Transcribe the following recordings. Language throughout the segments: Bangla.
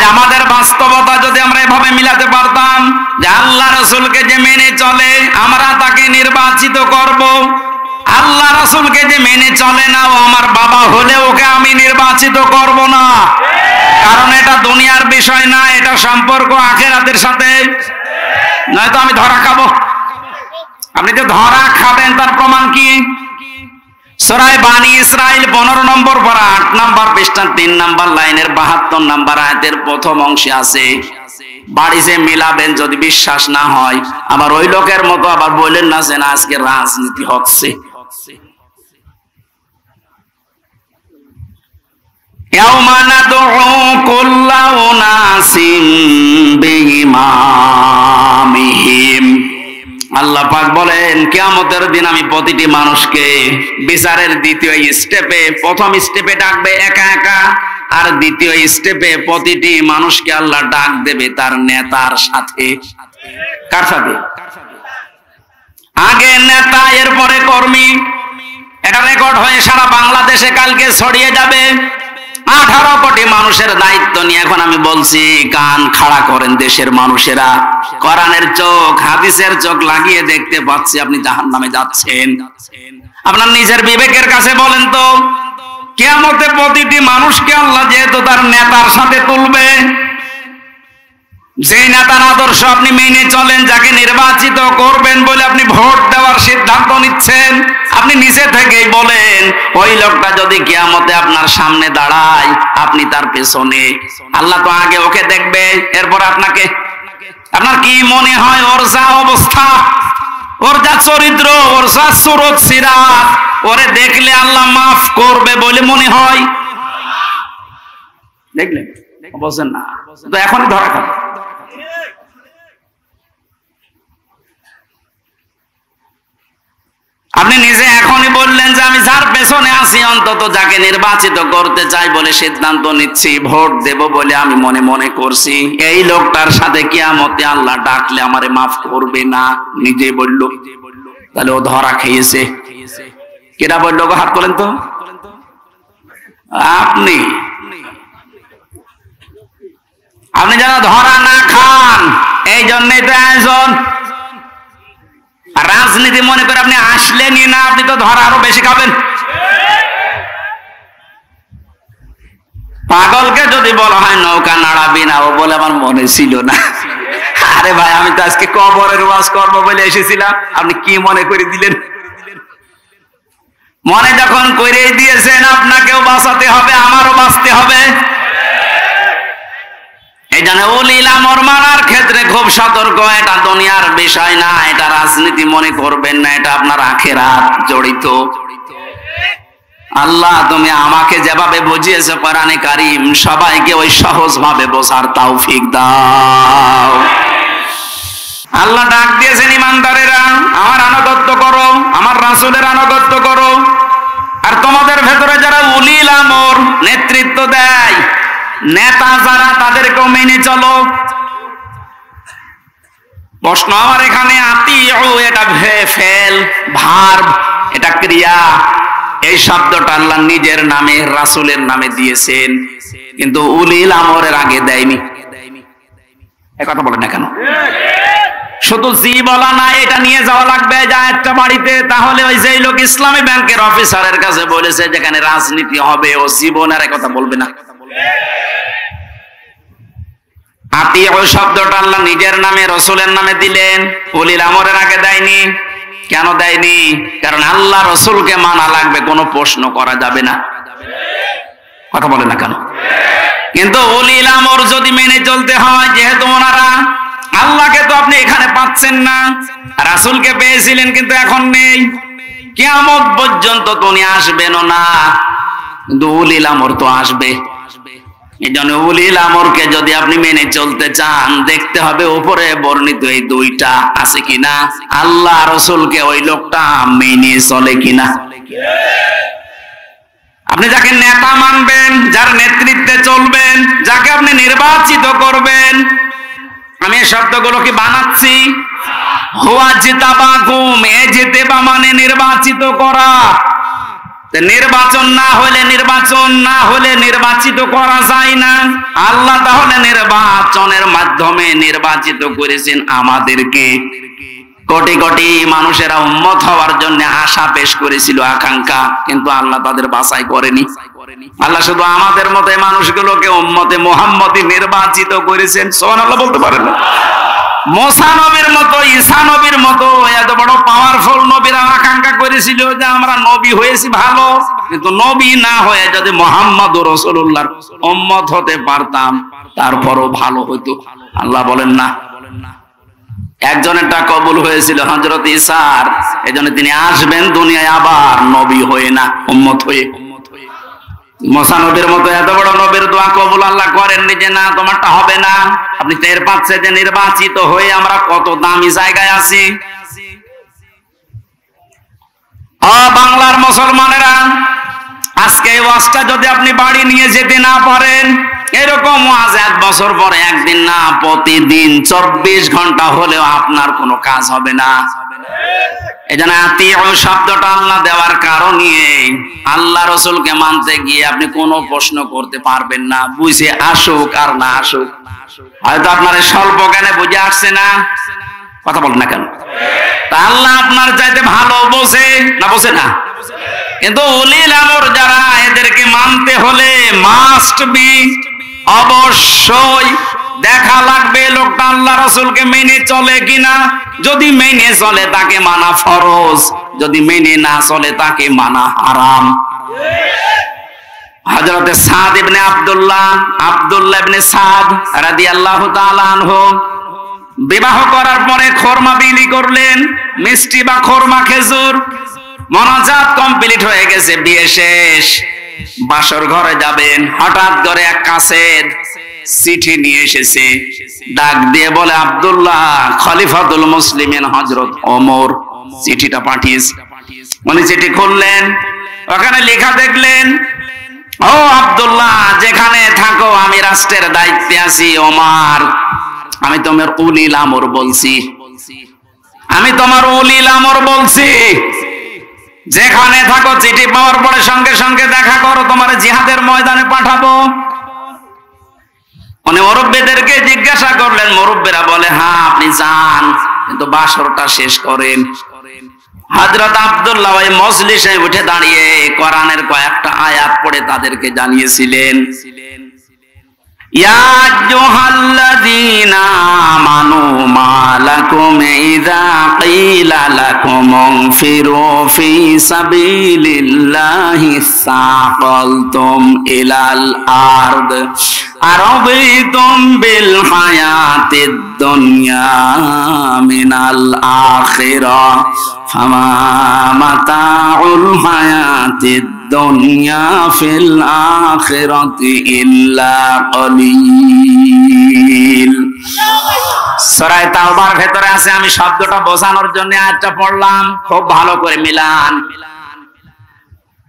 আজ আমাদের বাস্তবতা যদি আমরা এভাবে মিলাতে পারতাম যে আল্লাহ রাসূলকে যে মেনে চলে আমরা তাকে নির্বাচিত করব, আল্লাহ রাসূলকে যে মেনে চলে না ও আমার বাবা হলে ওকে আমি নির্বাচিত করব না। কারণ এটা দুনিয়ার বিষয় না, এটা সম্পর্ক আখিরাতের সাথে। নয়তো আমি ধরা খাবো। আপনি যে ধরা খাবেন তার প্রমাণ কি? সূরা বানী ইসরাইল 15 নম্বর পারা 8 নম্বর পৃষ্ঠা 3 নম্বর লাইনের 72 নম্বর আয়াতের প্রথম অংশে আছে, বাড়িতে মিলাবেন যদি বিশ্বাস না হয়। আবার ওই লোকের মতো আবার বলেন না যে না আজকে রাজনীতি হচ্ছে। ইয়াউমা নাদউ কুল্লা উনাসিম বিইমামিহিম। আল্লাহ পাক বলেন কিয়ামতের দিন আমি প্রতিটি মানুষকে বিচারের দ্বিতীয় স্টেপে, প্রথম স্টেপে ডাকবে একা একা, আর দ্বিতীয় স্টেপে প্রতিটি মানুষকে আল্লাহ ডাক দেবে তার নেতার সাথে। কার সাথে? আগে নেতা, এরপরে কর্মী। এটা রেকর্ড হয়ে সারা বাংলাদেশে কালকে ছড়িয়ে যাবে। 18 কোটি মানুষের দায়িত্ব নিয়ে এখন আমি বলছি, কান খাড়া করেন দেশের মানুষেরা। কোরআনের চোখ, হাদিসের চোখ লাগিয়ে দেখতে পাচ্ছি আপনি জাহান্নামে যাচ্ছেন। আপনার নিজের বিবেকের কাছে বলেন তো, কিয়ামতে প্রতিটি মানুষকে আল্লাহ যেহেতু তার নেতার সাথে তুলবে, যে নেতার আদর্শ আপনি মেনে চলেন, যাকে নির্বাচিত করবেন বলে আপনি ভোট দেওয়ার সিদ্ধান্ত নিচ্ছেন, আপনি নিজে থেকেই বলেন ওই লোকটা যদি কিয়ামতে আপনার সামনে দাঁড়ায় আপনি তার পেছনে। আল্লাহ তো আগে ওকে দেখবে, এরপর আপনাকে। আপনার কি মনে হয় ওর যা অবস্থা, ওর যা চরিত্র, ওর যা সুরত সিরাত, ওরে দেখলে আল্লাহ মাফ করবে বলে মনে হয়? দেখলেন? বলছেন না তো এখনই ধরা খাবে। আপনি নিজে এখনই বললেন যে আমি যার পেছনে আছি, অন্তত যাকে নির্বাচিত করতে চাই বলে সিদ্ধান্ত নিচ্ছি, ভোট দেব বলে আমি মনে মনে করছি, এই লোকটার সাথে কিয়ামতে আল্লাহ ডাকলে আমারে মাফ করবে না, নিজে বলল। তাহলে ও ধরা খেয়েছে। কেটা বললো গো? হাত তোলেন তো। আপনি আপনি যেন ধরা না খান, এই জন্যই তো আয়োজন। রাজনীতি মনে করে আপনি আসলেনই না, আপনি তো ধরা আরো বেশি খাবেন। পাগলকে যদি বলা হয় নৌকা নাড়াবি না, ও বলে আমার মনে ছিল না। আরে ভাই আমি তো আজকে কবরের ওয়াজ করবো বলে এসেছিলাম, আপনি কি মনে করে দিলেন? মনে যখন করে দিয়েছেন আপনাকেও বাঁচাতে হবে, আমারও বাঁচতে হবে। এই জন্য উলিল আমর মানার ক্ষেত্রে খুব সতর্ক। এটা দুনিয়ার বিষয় না, এটা রাজনীতি মনে করবেন না, এটা আপনার আখিরাত জড়িত। আল্লাহ তুমি আমাকে যেভাবে বুঝিয়েছো কোরআনে কারীম, সবাইকে ওই সহজ ভাবে বোঝার তৌফিক দাও। আল্লাহ ডাক দিয়েছেন ইমানদারেরা আমার আনুগত্য করো, আমার রাসূলের আনুগত্য করো। আর তোমাদের ভেতরে যারা উলিল আমর, নেতৃত্ব দেয়, নেতা যারা, তাদেরকেও মেনে চলো। প্রশ্ন আমার এখানে, আতিউ এটা ফেল, ভার্ব, এটা ক্রিয়া। এই শব্দটা আল্লাহ নিজের নামে, রাসূলের নামে দিয়েছেন, কিন্তু উলিল আমরের আগে দেয়নি। এই কথা বলেন না কেন? শুধু জি বলা না, এটা নিয়ে যাওয়া লাগবে যা একটা বাড়িতে। তাহলে ওই যে লোক ইসলামী ব্যাংকের অফিসারের কাছে বলেছে যেখানে রাজনীতি হবে, ও জীবনের কথা বলবে না। আতিউ শব্দটা আল্লাহ নিজের নামে, রাসূলের নামে দিলেন, উলিল আমরের আগে দেয়নি। কেন দেয়নি? কারণ আল্লাহ রাসূলকে মানা লাগবে, কোনো প্রশ্ন করা যাবে না। কথা বলে না কেন? কিন্তু উলিল আমর যদি মেনে চলতে হয়, যেহেতু ওনারা, আল্লাহকে তো আপনি এখানে পাচ্ছেন না, রাসূলকে পেয়েছিলেন কিন্তু এখন নেই, কিয়ামত পর্যন্ত তো উনি আসবেনও না, কিন্তু উলিল আমর তো আসবে। এই জন্য উলিল আমরকে যদি আপনি মেনে চলতে চান, দেখতে হবে উপরে বর্ণিত এই দুইটা আছে কিনা, আল্লাহ রাসূলকে ওই লোকটা মেনে চলে কিনা। আপনি যাকে নেতা মানবেন, যার নেতৃত্বে চলবেন, যাকে আপনি নির্বাচিত করবেন, আমি এই শব্দগুলো কি বানাচ্ছি? হুয়া জিতাবাকুম, এ জিতেবা মানে নির্বাচিত করা। নির্বাচন না হলে নির্বাচিত করা যায় না। আল্লাহ তাহলে নির্বাচনের মাধ্যমে নির্বাচিত করেছেন আমাদেরকে। কোটি কোটি মানুষেরা উম্মত হওয়ার জন্য আশা পেশ করেছিল, আকাঙ্ক্ষা, কিন্তু আল্লাহ তাদের বাছাই করেনি। আল্লাহ শুধু আমাদের মতো মানুষগুলোকে উম্মতে মুহাম্মদী নির্বাচিত করেছেন। সুবহানাল্লাহ বলতে পারেন না? মুসা নবীর মতো, ঈসা নবীর মতো এত বড় পাওয়ারফুল নবীরা আকাঙ্ক্ষা করেছিল যে আমরা নবী হয়েছি ভালো, কিন্তু নবী না হয়ে যদি মুহাম্মদুর রাসূলুল্লাহর উম্মত হতে পারতাম তারপরও ভালো হতো। আল্লাহ বলেন না। একজনেরটা কবুল হয়েছিল হযরত ঈসার, এজন্য তিনি আসবেন দুনিয়ায় আবার নবী হয়ে না, উম্মত হয়ে। মুসা নবীর মতো এত বড় নবীর দোয়া কবুল আল্লাহ করেননি যে না তোমারটা হবে না। আপনি টের পাচ্ছেন যে নির্বাচিত হয়ে আমরা কত দামি জায়গায় আছি। বাংলার মুসলমানেরা, আজকে এই ওয়াজটা যদি আপনি বাড়ি নিয়ে যেতে না পারেন, এরকম ওয়াজ 1 বছর পরে একদিন না, প্রতিদিন 24 ঘন্টা হলেও আপনার কোনো কাজ হবে না। এজন্য আতিউ শব্দটা আল্লাহ দেওয়ার কারণে আল্লাহ রাসূলকে মানতে গিয়ে আপনি কোনো প্রশ্ন করতে পারবেন না, বুঝে আসুক আর না আসুক। হয়তো আপনার স্বল্প জ্ঞানে বুঝে আসছে না, কথা বলেন না কেন? তা আল্লাহ আপনার চাইতে ভালো বোঝে না, বোঝে না? কিন্তু উলিল আমর যারা, এদেরকে মানতে হলে মাস্ট বি, অবশ্যই দেখা লাগবে লোকটা আল্লাহ রাসূলকে মেনে চলে কিনা। যদি মেনে চলে তাকে মানা ফরজ, যদি মেনে না চলে তাকে মানা হারাম। হযরতে সাদ ইবনে আব্দুল্লাহ ইবনে সাদ রাদিয়াল্লাহু তাআলা আনহু বিবাহ করার পরে খরমা বিলি করলেন, মিষ্টি বা খরমা খেজুর। মোনাজাত কমপ্লিট হয়ে গেছে, বিয়ে শেষ, বাসর ঘরে যাবেন। হঠাৎ করে এক কাছের চিঠি নিয়ে এসেছে, ডাক দিয়ে বলে আব্দুল্লাহ খলিফাতুল মুসলিমিন হযরত ওমর চিঠিটা পাঠিয়েছে। উনি চিঠি খুললেন, ওখানে লেখা দেখলেন, ও আব্দুল্লাহ যেখানে থাকো আমি রাষ্ট্রের দায়িত্বে আছি। ওমর, আমি তোমার উলিল আমর বলছি, আমি তোমার উলিল আমর বলছি, যেখানে থাকো চিঠি পাওয়ার পরে সঙ্গে সঙ্গে দেখা করো, তোমার জিহাদের ময়দানে পাঠাবো। উনি মুরব্বিদেরকে জিজ্ঞাসা করলেন, মুরব্বিরা বলে হ্যাঁ আপনি যান, কিন্তু বাসরটা শেষ করেন। হযরত আব্দুল্লাহ ওই মজলিসে উঠে দাঁড়িয়ে কোরআনের কয়েকটা আয়াত পড়ে তাদেরকে জানিয়েছিলেন, ইয়া আইয়ুহাল্লাযীনা আমানু মা লাকুম ইযা ক্বিলা লাকুম ইনফিরু ফি সাবিলিল্লাহি সাকালতুম ইলাল আরদ আরাদিতুম বিল হায়াতিদ দুনিয়া মিনাল আখিরাহ ফামা মাতাউল হায়াতিদ দুনিয়া ফিল আখিরাতি ইল্লা কলিল। সূরা তাওবার ভেতরে আছে, আমি শব্দটা বোঝানোর জন্য আয়াতটা পড়লাম, খুব ভালো করে মিলান।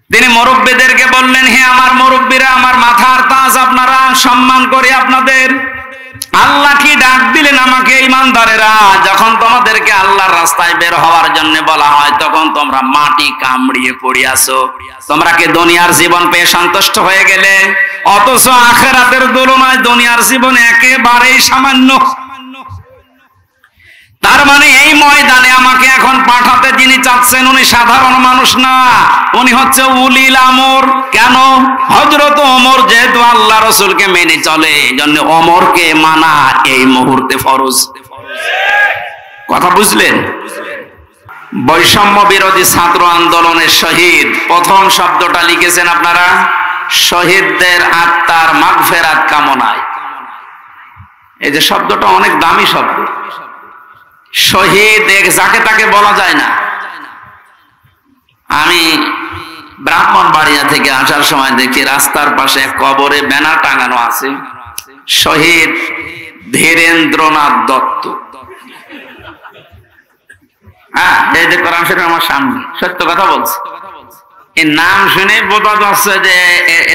তিনি মুরব্বিদেরকে বললেন, হে আমার মুরব্বিরা, আমার মাথার তাজ, আপনারা সম্মান করে আপনাদের। আল্লাহ কি ডাক দিলেন আমাকে, ঈমানদারেরা, যখন তোমাদেরকে আল্লাহর রাস্তায় বের হওয়ার জন্য বলা হয় তখন তোমরা মাটি কামড়িয়ে পড়ে আছো। তোমরা কি দুনিয়ার জীবন পেয়ে সন্তুষ্ট হয়ে গেলে? অথচ আখিরাতের তুলনায় দুনিয়ার জীবন একেবারেই সামান্য। তার মানে এই ময়দানে আমাকে এখন পাঠাতে যিনি চাচ্ছেন উনি সাধারণ মানুষ না, উনি হচ্ছে উলিল আমর। কেন? হযরত ওমর যেহেতু আল্লাহ রাসূলকে মেনে চলে, এজন্য ওমরকে মানা এই মুহূর্তে ফরজ। কথা বুঝলেন? বৈষম্য বিরোধী ছাত্র আন্দোলনের শহীদ, প্রথম শব্দটা লিখেছেন আপনারা, শহীদদের আত্মার মাগফিরাত কামনায়। এই যে শব্দটা অনেক দামি শব্দ। শহীদ যাকে তাকে বলা যায় না। আমি ব্রাহ্মণবাড়িয়া থেকে আসার সময় দেখি রাস্তার পাশে এক কবরে ব্যানার টাঙানো আছে, শহীদ ধীরেন্দ্রনাথ দত্ত। হ্যাঁ, এই যে কোরআন শরীফ আমার সামনে, সত্য কথা বলছি। এই নাম শুনে বোঝা যাচ্ছে যে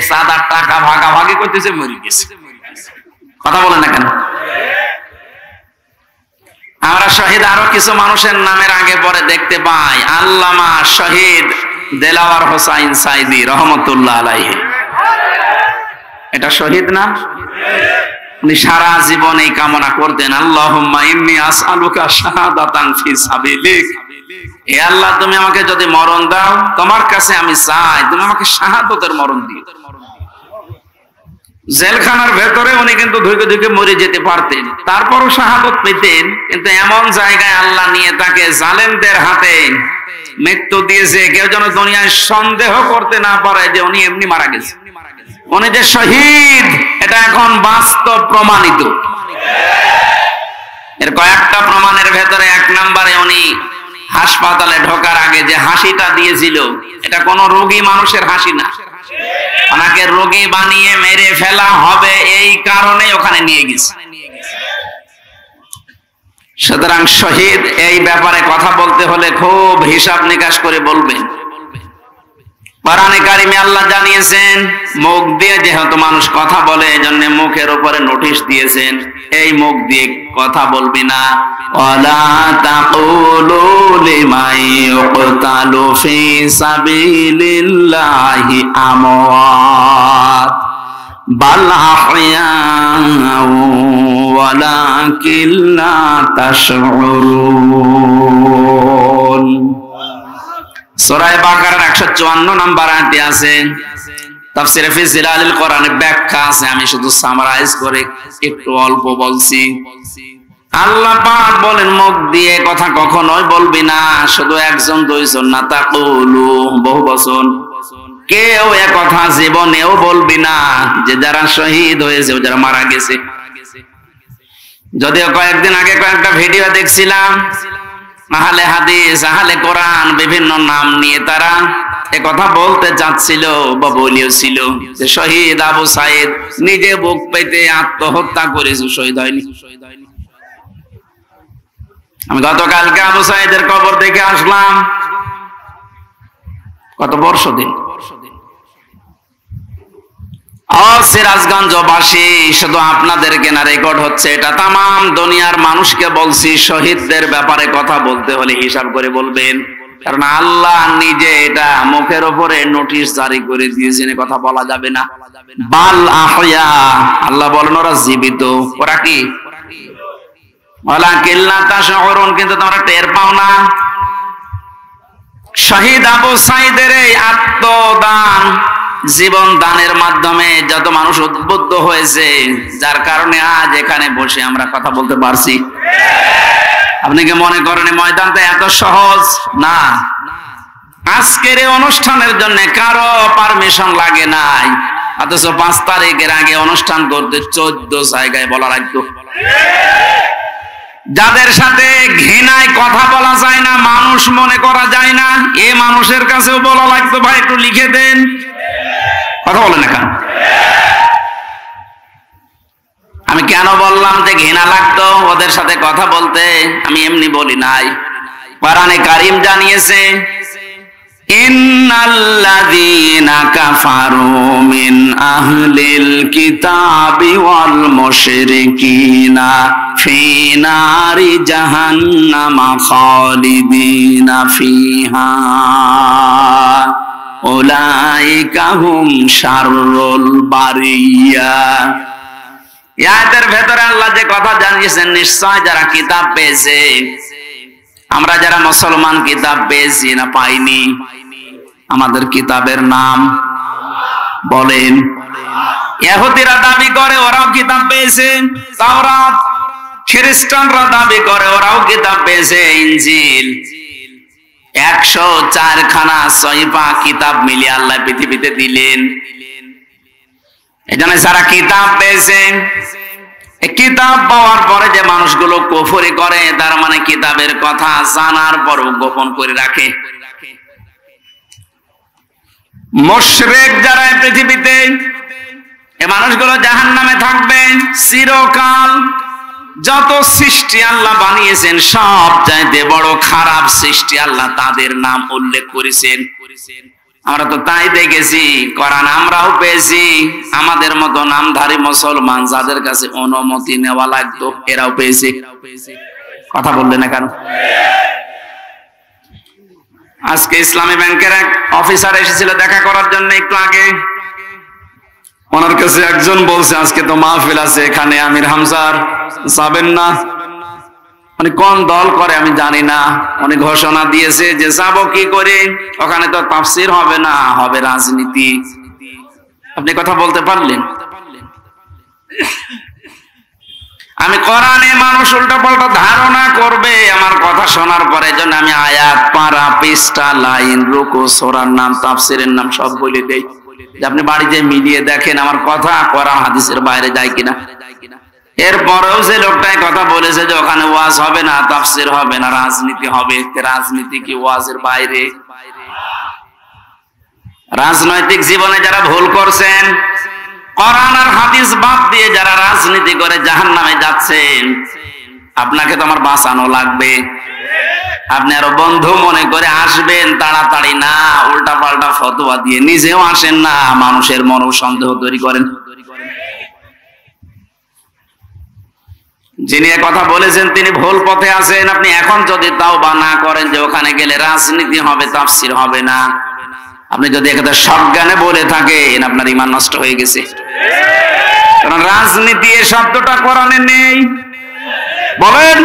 সাদার টাকা ভাগাভাগি করতেছে, মরে গেছে। কথা বলে না কেন? আমরা শহীদ আরো কিছু মানুষের নামের আগে পরে দেখতে পাই। আল্লামা শহীদ দেলাওয়ার হোসাইন সাইদি রহমতুল্লাহ আলাইহি। এটা শহীদ না? উনি সারা জীবন এই কামনা করতেন, আল্লাহুম্মা ইন্নী আসআলুকা শাহাদাতান ফি সাবিলিক। হে আল্লাহ, তুমি আমাকে যদি মরণ দাও, তোমার কাছে আমি চাই তুমি আমাকে শাহাদাতের মরণ দিও। জেলখানার ভেতরে উনি কিন্তু ধুকে ধুকে মরে যেতে পারতেন, তারপরও শাহাদত পেতেন। কিন্তু এমন জায়গায় আল্লাহ নিয়ে তাকে জালেমদের হাতে মৃত্যু দিয়েছে, কেউ যেন দুনিয়ায় সন্দেহ করতে না পারে যে উনি এমনি মারা গেছে। উনি যে শহীদ এটা এখন বাস্তব প্রমাণিত। এর কয়েকটা প্রমাণের ভেতরে 1 নম্বরে উনি হাসপাতালে ঢোকার আগে যে হাসিটা দিয়েছিল, এটা কোনো রোগী মানুষের হাসি না। ওনাকে রোগী বানিয়ে মেরে ফেলা হবে এই কারণে ওখানে নিয়ে গেছে। সুতরাং শহীদ এই ব্যাপারে কথা বলতে হলে খুব হিসাব নিকাশ করে বলবেন। কোরআনে কারিমে আল্লাহ জানিয়েছেন, মুখ দিয়ে যেহেতু মানুষ কথা বলে, এজন্য মুখের উপরে নোটিশ দিয়েছেন, এই মুখ দিয়ে কথা বলবি না। ওয়ালা তাকুলু লিমান ইউকতালু ফি সাবিলিল্লাহি আমওয়াত বাল আহইয়াউ ওয়ালাকিন লা তাশউরুন। সূরা বাকারার 154 নম্বর আয়াতে আছে, তাফসীরে ফি জিলালিল কোরআনে ব্যাখ্যা আছে, আমি শুধু সামারাইজ করে একটু অল্প বলছি। আল্লাহ পাক বলেন, মুখ দিয়ে কথা কখনোই বলবি না। শুধু একজন দুইজন না, তাকুলু বহু বচন। কেউ এ কথা জীবনেও বলবি না যে যারা শহীদ হয়েছে, যারা মারা গেছে। যদিও কয়েকদিন আগে কয়েকটা ভিডিও দেখছিলাম, আহলে হাদিস, আহলে কোরআন বিভিন্ন নাম নিয়ে তারা এ কথা বলতে চাচ্ছিল বা বলিয়েছিল যে শহীদ আবু সাইদ নিজে বুক পেতে আত্মহত্যা করেছে, শহীদ হয়নি। আমি গতকালকে আবু সাইদের কবর দেখে আসলাম। কত বর্ষ দিন। সিরাজগঞ্জবাসী, শুধু আপনাদেরকে না, রেকর্ড হচ্ছে এটা, তামাম দুনিয়ার মানুষকে বলছি, শহীদদের ব্যাপারে কথা বলতে হলে হিসাব করে বলবেন। কারণ আল্লাহ নিজে এটা মুখের উপরে নোটিশ জারি করে দিয়েছেন, কথা বলা যাবে না। বাল আহইয়া, আল্লাহ বলেন ওরা জীবিত। ওরা কি? ওয়ালাকিন লা তাশউরুন, কিন্তু তোমরা টের পাও না। শহীদ আবু সাইদের এই আত্মদান, জীবন দানের মাধ্যমে যত মানুষ উদ্বুদ্ধ হয়েছে, যার কারণে আজ এখানে বসে আমরা কথা বলতে পারছি। আপনি কি মনে করেন ময়দানটা এত সহজ না? আজকের এই অনুষ্ঠানের জন্য কারো পারমিশন লাগে নাই, অথচ 5 তারিখের আগে অনুষ্ঠান করতে 14 জায়গায় বলা লাগতো। যাদের সাথে ঘৃণায় কথা বলা যায় না, মানুষ মনে করা যায় না, এ মানুষের কাছেও বলা লাগতো, ভাই একটু লিখে দেন। কথা বলেন না কেন? আমি কেন বললাম যে ঘৃণা লাগতো ওদের সাথে কথা বলতে? আমি এমনি বলি নাই। কোরআনে কারীম জানিয়েছে, ইন্নাল্লাযীনা কাফারু মিন আহলিল কিতাবি ওয়াল মুশরিকিনা ফি নারি জাহান্নামা খালিদিনা ফিহা উলাইকা হুম শাররুল বারিয়া। আয়াতের ভেতরে আল্লাহ যে কথা জানিয়েছেন, নিশ্চয় যারা কিতাব পেয়েছে, আমরা যারা মুসলমান কিতাব পেয়েছি না পাইনি? আমাদের কিতাবের নাম বলেন। ইহুদিরা দাবি করে ওরাও কিতাব পেয়েছে, তাওরাত। খ্রিস্টানরা দাবি করে ওরাও কিতাব পেয়েছে, ইনজিল। 104 খানা সহিফা কিতাব মিলিয়ে আল্লাহ পৃথিবীতে দিলেন। এজন্য যারা কিতাব পেয়েছে, কিতাব পাওয়ার পরে যে মানুষগুলো কুফরি করে, তার মানে কিতাবের কথা জানার পরও গোপন করে রাখে। মুশরিক যারা পৃথিবীতে, এই মানুষগুলো জাহান্নামে থাকবে চিরকাল। যত সৃষ্টি আল্লাহ বানিয়েছেন, সব চাইতে বড় খারাপ সৃষ্টি আল্লাহ তাদের নাম উল্লেখ করেছেন। আমরা তো তাই দেখেছি, কোরআন আমরাও পেয়েছি। আমাদের মতো নামধারী মুসলমান যাদের কাছে অনুমতি নেওয়া লাগতো, এরাও পেয়েছে। কথা বললেন না কেন? আজকে ইসলামী ব্যাংকের এক অফিসার এসেছিল দেখা করার জন্য একটু আগে। ওনার কাছে একজন বলছে আজকে তো মাহফিল আছে এখানে আমির হামজার, যাবেন না? মানে কোন দল করে আমি জানি না, উনি ঘোষণা দিয়েছে যে যাবো কি করে, ওখানে তো তাফসীর হবে না, হবে রাজনীতি। আপনি কথা বলতে পারলেন? আমি কোরআনে মানুষ উল্টা পাল্টা ধারণা করবে আমার কথা শোনার পরে, জন্য আমি আয়াত, পারা, পৃষ্ঠা, লাইন, রুকু, সূরার নাম, তাফসীরের নাম সব বলে দেই, যে আপনি বাড়িতে মিলিয়ে দেখেন আমার কথা কোরআন হাদিসের বাইরে যায় কিনা। এরপরেও যে লোকটাই কথা বলেছে যে ওখানে ওয়াজ হবে না, তাফসীর হবে না, রাজনীতি হবে, রাজনীতি কি ওয়াজের বাইরে? রাজনৈতিক জীবনে যারা ভুল করছেন, কোরআন আর হাদিস বাদ দিয়ে যারা রাজনীতি করে জাহান্নামে যাচ্ছেন, আপনাকে তো আমার বাঁচানো লাগবে। আপনি আরো বন্ধু মনে করে আসবেন তাড়াতাড়ি না, উল্টা পাল্টা ফতোয়া দিয়ে নিজেও আসেন না, মানুষের মনও সন্দেহ তৈরি করেন। যিনি কথা বলেছেন তিনি ভুল পথে আছেন। আপনি এখন যদি তাওবা না করেন যে ওখানে গেলে রাজনীতি হবে, তাফসীর হবে না, আপনি যদি একটা সজ্ঞানে বলে থাকেন, আপনার ঈমান নষ্ট হয়ে গেছে। কারণ রাজনীতি এই শব্দটা কোরআনে নেই। বলেন,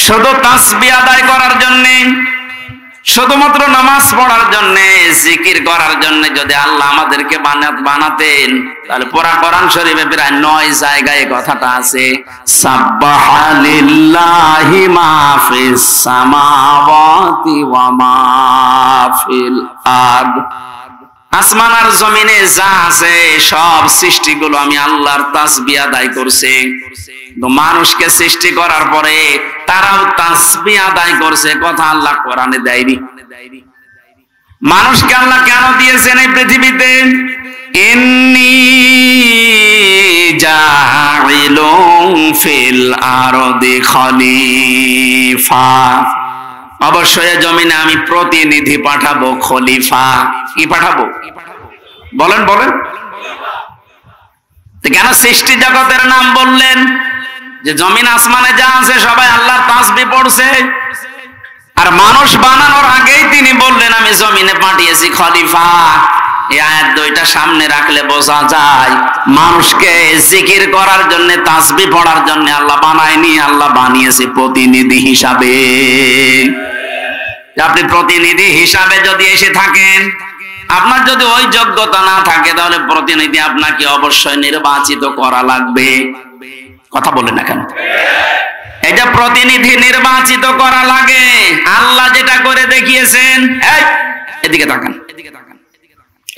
শুধু তাসবিহ আদায় করার জন্য, শুধুমাত্র নামাজ পড়ার জন্য, জিকির করার জন্য যদি আল্লাহ আমাদেরকে বানাতেন, তাহলে পুরা কোরআন শরীফে প্রায় 9 জায়গায় কথাটা আছে, সাব্বাহা লিল্লাহি মা ফিস সামাওয়াতি ওয়া মা ফিল আরদ। আসমান আর জমিনে যা আছে সব সৃষ্টিগুলো আমি আল্লাহর তাসবিহ আদায় করছে। তো মানুষকে সৃষ্টি করার পরে তারাও তাসবিহ আদায় করছে, কথা আল্লাহ কোরআনে দেয়নি। মানুষকে আল্লাহ কেন দিয়েছেন এই পৃথিবীতে? ইন্নী জাইলুন ফিল আরদি খলিফা, অবশ্যই জমিনে আমি প্রতিনিধি পাঠাবো, খলিফা। কি পাঠাবো? বলেন বলেন। কেন সৃষ্টি জগতের নাম বললেন? যে জমিন আসমানে যা আছে সবাই আল্লাহর তাসবিহ পড়ছে, আর মানুষ বানানোর আগেই তিনি বললেন আমি জমিনে পাঠিয়েছি খলিফা। এই আয়াত দুইটা সামনে রাখলে বোঝা যায় মানুষকে জিকির করার জন্য, তাসবিহ পড়ার জন্য আল্লাহ বানায়নি, আল্লাহ বানিয়েছে প্রতিনিধি হিসাবে। আপনি প্রতিনিধি হিসাবে যদি এসে থাকেন, আপনার যদি ওই যোগ্যতা না থাকে, তাহলে প্রতিনিধি আপনাকে অবশ্যই নির্বাচিত করা লাগবে। কথা বলে না কেন? এটা প্রতিনিধি নির্বাচিত করা লাগে। আল্লাহ যেটা করে দেখিয়েছেন, এদিকে তাকান,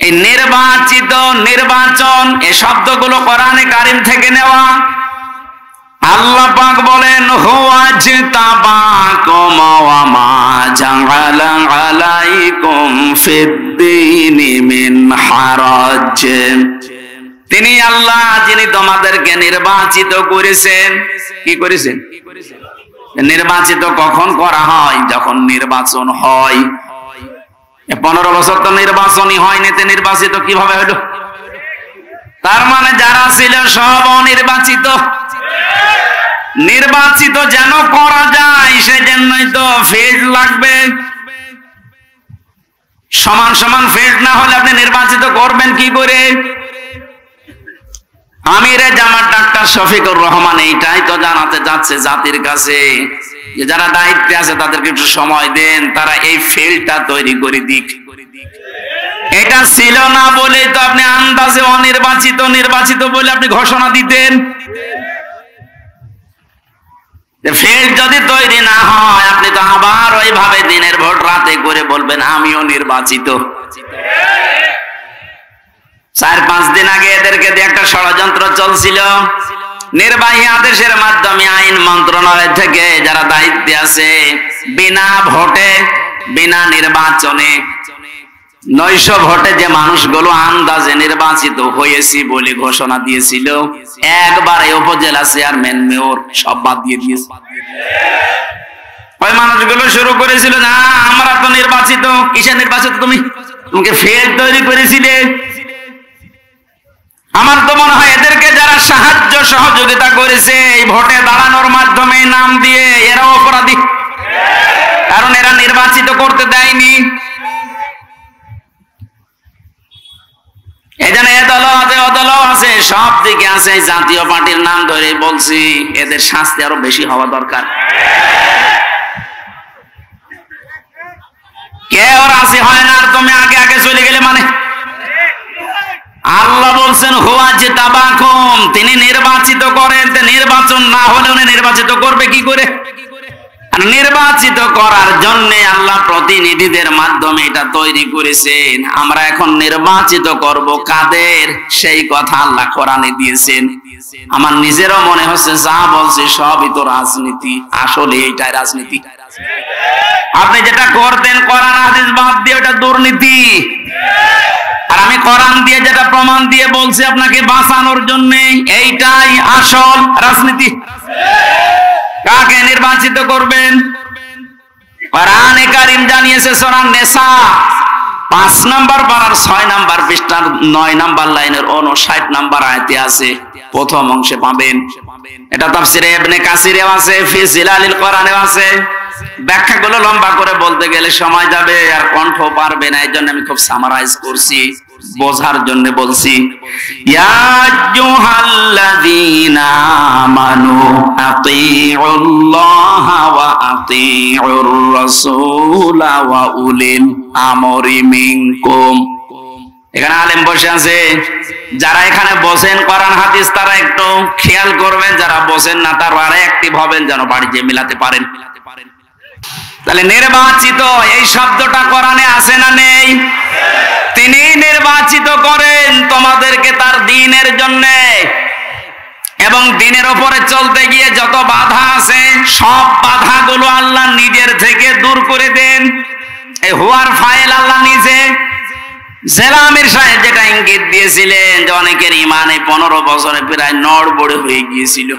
এই নির্বাচিত, নির্বাচন, এই শব্দগুলো কোরআনে কারীম থেকে নেওয়া। আল্লাহ পাক বলেন, হুয়াজতাবাকুম ওয়া মা জাআলা আলাইকুম ফিদ-দীনি মিন হারাজ। তিনি আল্লাহ যিনি তোমাদেরকে নির্বাচিত করেছেন। কি করেছেন? নির্বাচিত কখন করা হয়? যখন নির্বাচন হয়। 15 বছর তো নির্বাচনই হয়নি, তো নির্বাচিত কিভাবে হলো? তার মানে যারা ছিল সব অনির্বাচিত। নির্বাচিত যেন করা যায় সেজন্যই তো ফেজ লাগবে। সমান সমান ফেজ না হলে আপনি নির্বাচিত করবেন কি করে? আমিরে জামাত ডাক্তার শফিকুর রহমান এইটাই তো জানাতে যাচ্ছে জাতির কাছে, যে যারা দায়িত্বে আছে তাদেরকে একটু সময় দেন, তারা এই ফিল্ডটা তৈরি করে দিক। এটা ছিল না বলে তো আপনি আন্দাজে অনির্বাচিত, নির্বাচিত বলে আপনি ঘোষণা দিতেন। ফিল্ড যদি তৈরি না হয়, আপনি তো আবার ওইভাবে দিনের ভোট রাতে করে বলবেন আমিও নির্বাচিত। 4-5 দিন আগে এদেরকে দিয়ে একটা ষড়যন্ত্র চলছিল। নির্বাহী আদেশের মাধ্যমে আইন মন্ত্রণালয় থেকে যারা দায়িত্বে আছে, বিনা ভোটে, বিনা নির্বাচনে, 900 ভোটে যে মানুষগুলো আন্দাজে নির্বাচিত হয়েছি বলে ঘোষণা দিয়েছিল, একবারে উপজেলা চেয়ারম্যান, মেয়র সব বাদ দিয়ে দিয়েছে। ওই মানুষগুলো শুরু করেছিল, না আমরা তো নির্বাচিত। কিসে নির্বাচিত? তুমি তোমাকে ফেল তৈরি করেছিলে। আমার তো মনে হয় এদেরকে যারা সাহায্য সহযোগিতা করেছে এই ভোটে দাঁড়ানোর মাধ্যমে নাম দিয়ে এরা অপরাধী, কারণ এরা নির্বাচিত করতে দেয়নি। এখানে এ দল আছে ও দল আছে, সব দিকে আছে। জাতীয় পার্টির নাম ধরে বলছি এদের শাস্তি আরো বেশি হওয়া দরকার। কেউ রাজি হয় না আর তুমি আগে আগে চলে গেলে মানে। আল্লাহ বলছেন হুয়া জিতাবাকুম, তিনি নির্বাচিত করেন। নির্বাচন না হলে উনি নির্বাচিত করবে কি করে? আর নির্বাচিত করার জন্য আল্লাহ প্রতিনিধিদের মাধ্যমে এটা তৈরি করেছেন। আমরা এখন নির্বাচিত করব কাদের, সেই কথা আল্লাহ কোরআনে দিয়েছেন। আমার নিজেরও মনে হচ্ছে যা বলছে সবই তো রাজনীতি, আসলে এইটাই রাজনীতি। আপনি যেটা করতেন কোরআন হাদিস বাদ দিয়ে ওটা দুর্নীতি, আর আমি কোরআন দিয়ে যেটা প্রমাণ দিয়ে বলছি আপনাকে বাঁচানোর জন্য, এইটাই আসল রাজনীতি। কাকে নির্বাচিত করবেন? কোরআনে কারীম জানিয়েছে সূরা নিসা 5 নম্বর পারার 6 নম্বর পৃষ্ঠার 9 নম্বর লাইনের 59 নম্বর আয়াতে আছে, প্রথম অংশে পাবেন। এটা তাফসিরে ইবনে কাসিরে আছে, ফি জিলালিল কোরআনে আছে। ব্যাখ্যাগুলো লম্বা করে বলতে গেলে সময় যাবে আর কণ্ঠ পারবে না, এইজন্য আমি খুব সামারাইজ করছি, বোঝার জন্য বলছি। ইয়া আইয়ুহাল্লাযীনা আমানু আতিউল্লাহা ওয়া আতিউর রাসূলা ওয়া উলিল আমরি মিনকুম। এখানে আলেম বসে আছে, যারা এখানে বসেন কোরআন হাদিস তারা একটু খেয়াল করবেন, যারা বসেন না তারা আরো অ্যাক্টিভ হবেন যেন বাড়ি যেয়ে মিলাতে পারেন। তাহলে নির্বাচিত এই শব্দটা কোরআনে আছে না নেই? তিনি নির্বাচিত করেন তোমাদেরকে তার দ্বীনের জন্য, এবং দ্বীনের উপরে চলতে গিয়ে যত বাধা আছে সব বাধাগুলো আল্লাহ নিজের থেকে দূর করে দেন। এই হুয়ার ফাইল আল্লাহ নিজে। জেলা আমির সাহেব যেটা ইঙ্গিত দিয়েছিলেন যে অনেকের ইমানে 15 বছরে প্রায় নড়বড়ে হয়ে গিয়েছিল,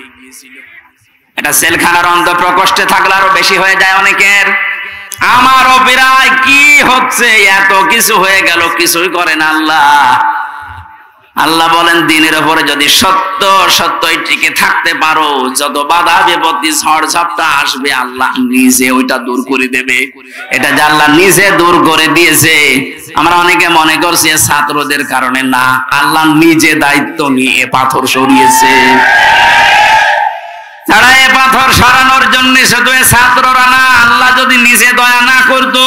এটা সেলখানার অন্তঃপ্রকোষ্ঠে থাকলে আরো বেশি হয়ে যায় অনেকের। আমারও প্রায় কি হচ্ছে, এত কিছু হয়ে গেল, কিছুই করেন আল্লাহ। আল্লাহ বলেন দ্বীনের উপরে যদি সত্যই টিকে থাকতে পারো, যত বাধা বিপত্তি ঝড় ঝাপটা আসবে আল্লাহ নিজে ওইটা দূর করে দেবে। এটা যে আল্লাহ নিজে দূর করে দিয়েছে। আমরা অনেকে মনে করছি ছাত্রদের কারণে, না, আল্লাহ নিজে দায়িত্ব নিয়ে পাথর সরিয়েছে। তারা এ পাথর সরানোর জন্য শুধু ছাত্ররা না, আল্লাহ যদি নিজে দয়া না করতো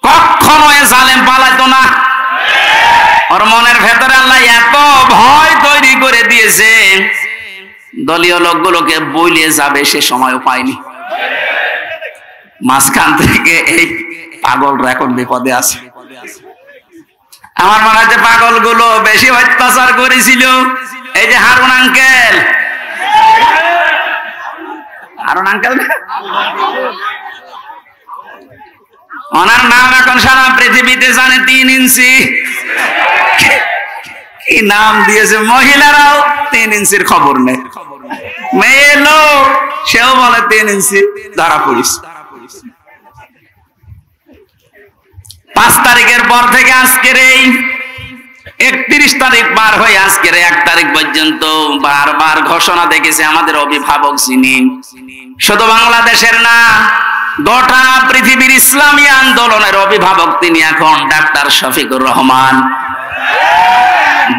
কখনো এ জালেম পালাইতো না। ওর মনের ভেতরে আল্লাহ এত ভয় তৈরি করে দিয়েছে, দলীয় লোকগুলোকে বইলিয়ে যাবে সে সময়ও পায়নি। মাঝখান থেকে এই পাগলরা এখন বিপদে আছে। আমার মনে হয় যে পাগলগুলো বেশি অত্যাচার করেছিল এই যে হারুন আঙ্কেল। হারুন আঙ্কেল ওনার নাম এখন সারা পৃথিবীতে জানে, 3 ইঞ্চি। কি নাম দিয়েছে, মহিলারাও 3 ইঞ্চির খবর নেই। মেয়ে লোক সেও বলে 3 ইঞ্চি, ধরা পড়িস। 5 তারিখের পর থেকে আজকের এই 31 তারিখ পার হয়ে আজকের 1 তারিখ পর্যন্ত বারবার ঘোষণা দেখেছে আমাদের অভিভাবক যিনি, শুধু বাংলাদেশের না গোটা পৃথিবীর ইসলামী আন্দোলনের অভিভাবক তিনি এখন ডাক্তার শফিকুর রহমান।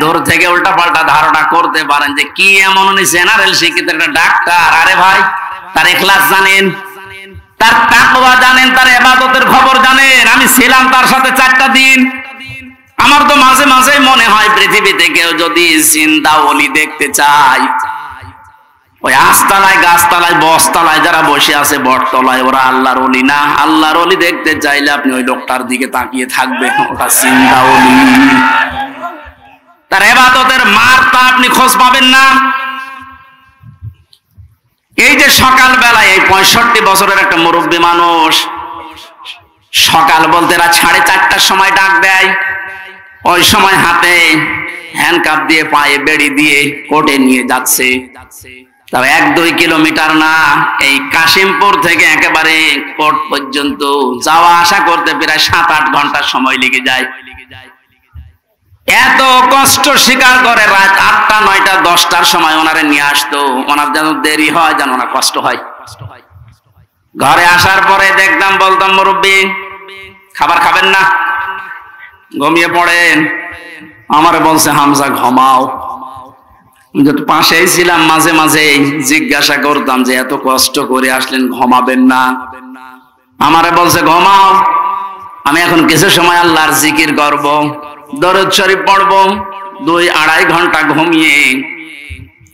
দূর থেকে উল্টা পাল্টা ধারণা করতে পারেন যে কি এমন উনি জেনারেল শিক্ষিত একটা ডাক্তার। আরে ভাই, তার ইখলাস জানেন, তার তাকওয়া জানেন, তার ইবাদতের খবর জানেন। আমি ছিলাম তার সাথে 4টা দিন। আমার তো মাঝে মাঝে মনে হয় পৃথিবীতে কেউ যদি জিন্দা ওলি দেখতে চায়, ওই আস্তালায় গাছতলায় বসতলায় যারা বসে আছে বটতলায়, ওরা আল্লাহর ওলি না। আল্লাহর ওলি দেখতে চাইলে আপনি ওই লোকটার দিকে তাকিয়ে থাকবেন, ওটা জিন্দা ওলি। তার ইবাদতের মারটা আপনি খোঁজ পাবেন না। এই যে সকাল বেলায় এই 65 বছরের একটা মুরব্বী মানুষ সকাল বলতে রাত 4:30টার সময় ডাক দেয়, ওই সময় হাতে হ্যান্ডকাপ দিয়ে পায়ে বেড়ি দিয়ে কোর্টে নিয়ে যাচ্ছে। তবে 1-2 কিলোমিটার না, এই কাশিমপুর থেকে একেবারে কোর্ট পর্যন্ত যাওয়া আসা করতে প্রায় 7-8 ঘন্টা সময় লেগে যায়। এত কষ্ট স্বীকার করে রাত 8টা 9টা 10টার সময় ওনারে নিয়ে আসতো। ওনার যেন দেরি হয়, যেন ওনার কষ্ট হয়। ঘরে আসার পরে দেখতাম, বলতাম মুরব্বী খাবার খাবেন না, ঘুমিয়ে পড়েন। আমারে বলছে হামজা ঘুমাও। যত পাশেই ছিলাম মাঝে মাঝে জিজ্ঞাসা করতাম যে এত কষ্ট করে আসলেন, ঘুমাবেন না? আমারে বলছে ঘুমাও, আমি এখন কিছু সময় আল্লাহর জিকির করব, দরুদ শরীফ পড়ব। 2-2.5 ঘন্টা ঘুমিয়ে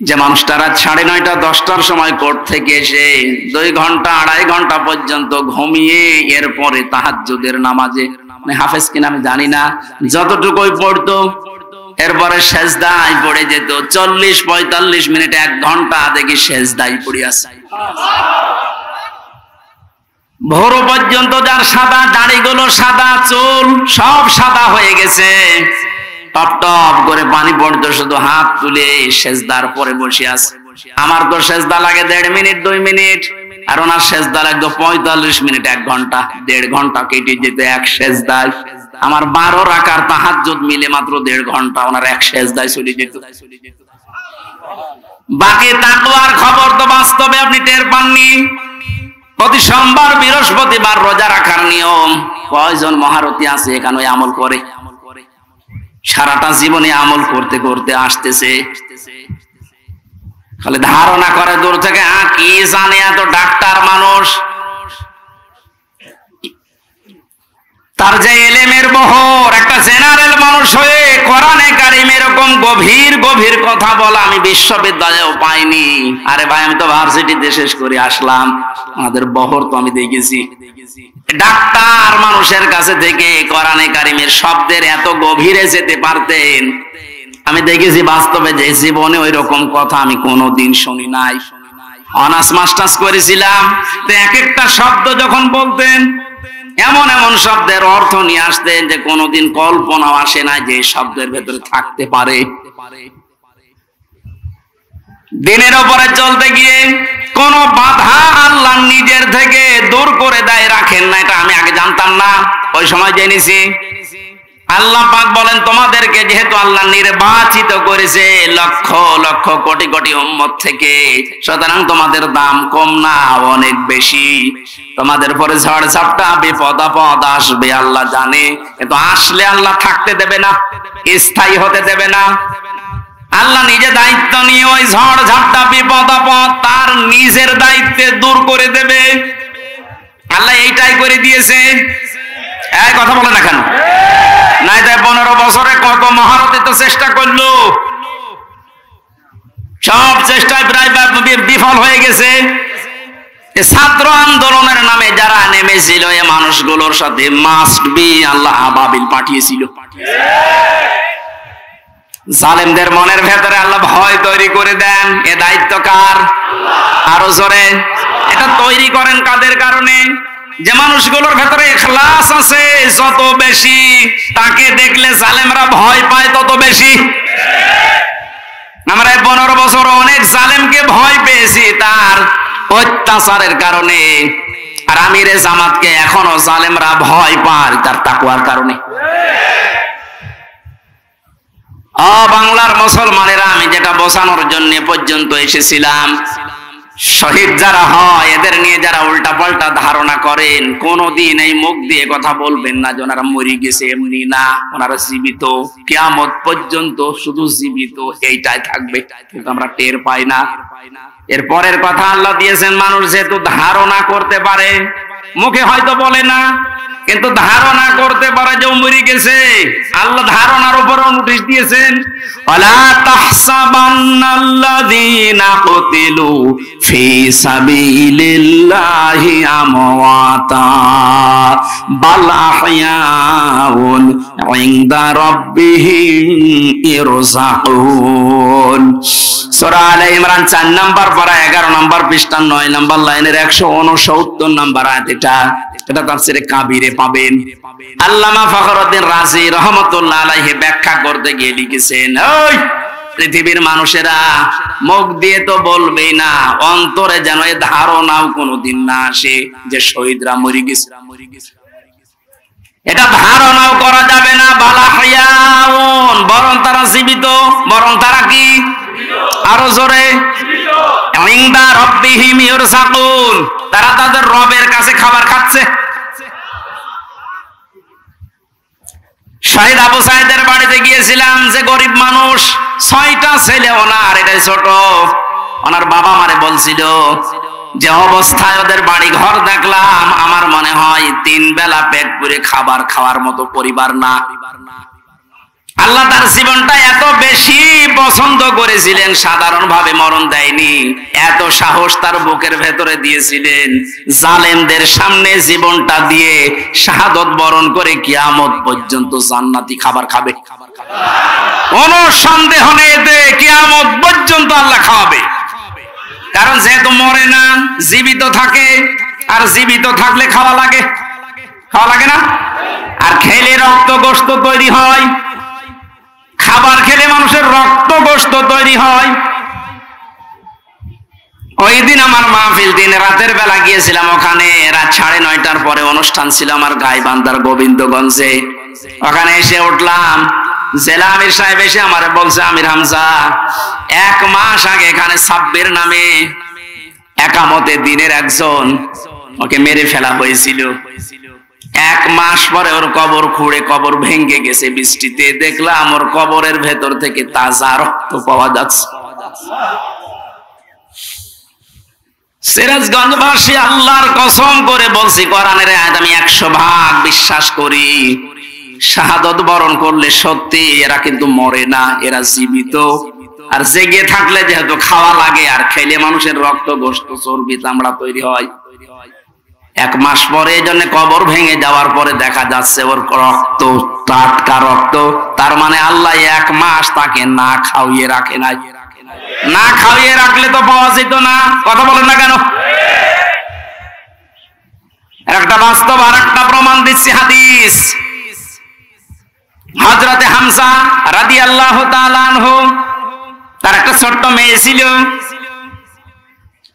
যে মানুষটা রাত 9:30 10টার সময় কোর্ট থেকে এসে 2 ঘন্টা 2.5 ঘন্টা পর্যন্ত ঘুমিয়ে এরপরে তাহাজ্জুদের নামাজে, মানে হাফেজ কিনা আমি জানি না, যতটুকুই পড়তো এরপরে সেজদায় পড়ে যেত। 40-45 মিনিট 1 ঘন্টা দেখি সেজদায় পড়ে আছে। ভোর পর্যন্ত যার সাদা দাড়িগুলো সাদা, চুল সব সাদা হয়ে গেছে, টপ টপ করে পানি পড়তো, শুধু হাত তুলে সেজদার পরে বসে আছে। আমার তো সেজদা লাগে 1.5 মিনিট 2 মিনিট, আর ওনার সেজদা লাগতো 45 মিনিট 1 ঘন্টা। 1.5 ঘন্টা কেটে যেত এক সেজদায়। আমার 12 রাকার তাহাজ্জুদ মিলে মাত্র 1.5 ঘন্টা ওনার এক সেজদায় চলে যেত। বাকি তাকওয়ার খবর তো বাস্তবে আপনি টের পাননি। প্রতি সোমবার বৃহস্পতিবার রোজা রাখার নিয়ম, কয়জন মহারথী আছে এখানে আমল করে? সারাটা জীবনে আমল করতে করতে আসতেছে, খালি ধারণা করে দূর থেকে, কি জানে এত ডাক্তার মানুষ। তার যে এলেমের বহর, একটা জেনারেল মানুষ হয়ে কোরআনে কারিম এরকম গভীর গভীর কথা বলা আমি বিশ্ববিদ্যালয়েও পাইনি। আরে ভাই, আমি তো ভার্সিটিতে শেষ করে আসলাম, আমাদের বহর তো আমি দেখেছি। ডাক্তার মানুষের কাছে থেকে কোরআনে কারিমের শব্দের এত গভীরে যেতে পারতেন আমি দেখেছি বাস্তবে, যে জীবনে ওই রকম কথা আমি কোনোদিন শুনি নাই। অনার্স মাস্টার্স করেছিলাম, তো এক একটা শব্দ যখন বলতেন এমন এমন শব্দের অর্থ নিয়ে আসতেন যে কোনোদিন কল্পনাও আসে না যে শব্দের ভেতরে থাকতে পারে। দিনের উপরে চলতে গিয়ে কোন বাধা আল্লাহ নিজের থেকে দূর করে দেয়, রাখেন না। এটা আমি আগে জানতাম না, ওই সময় জেনেছি। আল্লাহ পাক বলেন, তোমাদেরকে যেহেতু আল্লাহ নির্বাচিত করেছে লক্ষ লক্ষ কোটি কোটি উম্মত থেকে, সুতরাং তোমাদের দাম কম না, অনেক বেশি। তোমাদের পরে ঝড় ঝাপটা বিপদ আপদ আসবে আল্লাহ জানে, কিন্তু আসলে আল্লাহ থাকতে দেবে না, স্থায়ী হতে দেবে না। আল্লাহ নিজে দায়িত্ব নিয়ে ওই ঝড় ঝাপটা বিপদ আপদ তার নিজের দায়িত্বে দূর করে দেবে। আল্লাহ এইটাই করে দিয়েছে। এই কথা বলে না কেন? নাই তাই 15 বছরে কত মহারথী তো চেষ্টা করলো, সব চেষ্টায় প্রায় বিফল হয়ে গেছে। ছাত্র আন্দোলনের নামে যারা নেমেছিল এই মানুষগুলোর সাথে মাস্ট বি আল্লাহ আবাবিল পাঠিয়েছিল। জালেমদের মনের ভেতরে আল্লাহ ভয় তৈরি করে দেন। এ দায়িত্ব কার? আরো জোরে। এটা তৈরি করেন কাদের কারণে? যে মানুষগুলোর ভেতরে ইখলাস আছে যত বেশি, তাকে দেখলে জালেমরা ভয় পায় তত বেশি। আমরা 15 বছর অনেক জালেমকে ভয় পেয়েছি তার অত্যাচারের কারণে, আর আমিরে জামাতকে এখনো জালেমরা ভয় পায় তার তাকওয়ার কারণে। বাংলার মুসলমানেরা, আমি যেটা বোঝানোর জন্য পর্যন্ত এসেছিলাম, শহীদ যারা হয় এদের নিয়ে যারা উল্টা পাল্টা ধারণা করেন, কোনদিন এই মুখ দিয়ে কথা বলবেন না যে ওনারা মরে গেছে, এমনি না, ওনারা জীবিত, কিয়ামত পর্যন্ত শুধু জীবিত এইটাই থাকবে, কিন্তু আমরা টের পাই না। এর পরের কথা আল্লাহ দিয়েছেন, মানুষ যেহেতু ধারণা করতে পারে, মুখে হয়তো বলে না, কিন্তু ধারণা করতে পারে যে মরে গেছে। আল্লাহ ধারণার উপরও নোটিশ দিয়েছেন, ওয়ালা তাহসাবান্নাল্লাযীনা কুতিলু ফি সাবিলিল্লাহি আমওয়াতা বাল আহইয়াউন ইনদা রাব্বিহিম ইরযাকুন। সূরা আলে ইমরান 4 নম্বর পারা 11 নম্বর পৃষ্ঠা 9 নম্বর লাইনের 169 নম্বর আয়াত। এটা তাফসীরে কাবীরে পাবেন। আল্লামা ফখরুদ্দিন রাজি রাহমাতুল্লাহ আলাইহি ব্যাখ্যা করতে গিয়ে লিখেছেন, ওই পৃথিবীর মানুষেরা মুখ দিয়ে তো বলবেই না, অন্তরে যেন এই ধারণাও কোনোদিন না আসে যে শহীদরা মরে গেছে। এটা ধারণাও করা যাবে না। বালাহিয়াউন, বরং তারা কি? আরো জোরে, ইনদা রাব্বিহিম ইউরযাকুন, তারা তাদের রবের কাছে খাবার খাচ্ছে। শহীদ আবু সাঈদের বাড়িতে গিয়েছিলাম, যে গরিব মানুষ, 6টা ছেলে ওনার, এটাই ছোট। ওনার বাবা আমারে বলছিল যে অবস্থায় ওদের বাড়ি ঘর দেখলাম, আমার মনে হয় 3 বেলা পেট পুরে খাবার খাওয়ার মতো পরিবার না। আল্লাহ তার জীবনটা এত বেশি পছন্দ করেছিলেন, সাধারণভাবে মরণ দেয়নি, এত সাহস তার বুকের ভেতরে দিয়েছিলেন, জালেমদের সামনে জীবনটা দিয়ে শাহাদত বরণ করে কিয়ামত পর্যন্ত জান্নাতি খাবার খাবে। কোনো সন্দেহ নেই, এতে কিয়ামত পর্যন্ত আল্লাহ খাওয়াবে। কারণ যেহেতু মরে না, জীবিত থাকে, আর জীবিত থাকলে খাওয়া লাগে, খাওয়া লাগে না? আর খেলে রক্ত গোশত তৈরি হয়, খাবার খেলে মানুষের রক্ত গোশত তৈরি হয়। ওই দিন আমার মাহফিল, দিন রাতের বেলা গিয়েছিলাম ওখানে, রাত 9:30টার পরে অনুষ্ঠান ছিল আমার গাইবান্ধার গোবিন্দগঞ্জে। ওখানে এসে উঠলাম, জেলা আমির সাহেব এসে আমারে বলছে, আমির হামজা, 1 মাস আগে এখানে সাব্বির নামে একামতে দিনের একজন, ওকে মেরে ফেলা হয়েছিল। 1 মাস পরে ওর কবর খুঁড়ে কবর ভেঙে গেছে বৃষ্টিতে, দেখলাম ওর কবরের ভেতর থেকে তাজা রক্ত পাওয়া যাচ্ছে। সিরাজগঞ্জবাসী, আল্লাহর কসম করে বলছি, কোরআনের আয়াত আমি 100% বিশ্বাস করি, শাহাদত বরণ করলে সত্যি এরা কিন্তু মরে না, এরা জীবিত। আর জেগে থাকলে যেহেতু খাওয়া লাগে, আর খেলে মানুষের রক্ত গোশত চর্বি চামড়া তৈরি হয়। 1 মাস পরে এই জন্য কবর ভেঙে যাওয়ার পরে দেখা যাচ্ছে ওর রক্ত টাটকা রক্ত। তার মানে আল্লাহ 1 মাস তাকে না খাওয়িয়ে রাখে নাই। না খাওয়িয়ে রাখলে তো পাওয়া যেত না। কথা বলেন না কেন? একটা বাস্তব আর একটা প্রমাণ দিচ্ছি, হাদিস। হযরতে হামজা রাদিয়াল্লাহু তাআলা আনহু, তার একটা ছোট্ট মেয়ে ছিল।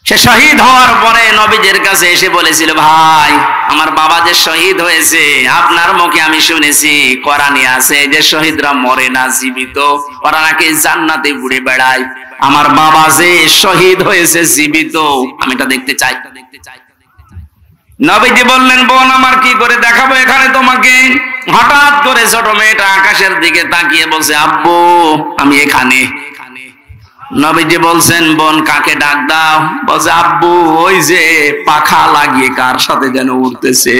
সে শহীদ হওয়ার পরে নবীজির কাছে এসে বলেছিল, ভাই, আমার বাবা যে শহীদ হয়েছে, আপনার মুখে আমি শুনেছি, কোরআনে আছে যে শহীদরা মরে না, জীবিত, ওরা নাকি জান্নাতে ঘুরে বেড়ায়। আমার বাবা যে শহীদ হয়েছে জীবিত, আমি এটা দেখতে চাই। নবীজি বললেন, বোন আমার, কি করে দেখাবো এখানে তোমাকে? হঠাৎ করে ছোট মেয়েটা আকাশের দিকে তাকিয়ে বলছে, আব্বু আমি এখানে। নবীজি বলছেন, বোন কাকে ডাক দাও? বলছে, আব্বু ওই যে পাখা লাগিয়ে কার সাথে যেন উড়তেছে।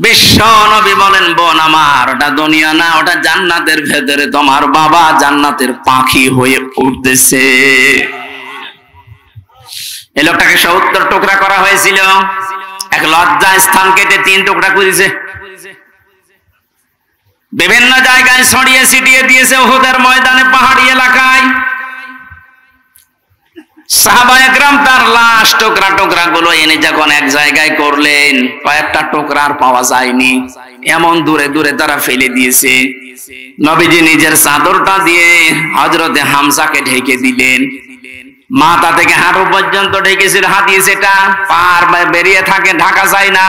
বিশ্ব নবী বলেন, বোন আমার, ওটা দুনিয়া না, ওটা জান্নাতের ভেতরে তোমার বাবা জান্নাতের পাখি হয়ে উঠতেছে। এই লোকটাকে 70 টুকরা করা হয়েছিল, এক লজ্জা স্থান কেটে 3 টুকরা করেছে, বিভিন্ন জায়গায় ছড়িয়ে ছিটিয়ে দিয়েছে, উহুদের ময়দানে, পাহাড়ি এলাকায়। সাহাবায়ে কেরাম তার লাশ টুকরা টুকরা গুলো এনে যখন এক জায়গায় করলেন, কয়েকটা টুকরা আর পাওয়া যায়নি, এমন দূরে দূরে তারা ফেলে দিয়েছে। নবীজি নিজের চাদরটা দিয়ে হযরতে হামজাকে ঢেকে দিলেন, মাথা থেকে হাঁটু পর্যন্ত ঢেকেছিল। হাদিস এটা, পার বেরিয়ে থাকে, ঢাকা যায় না।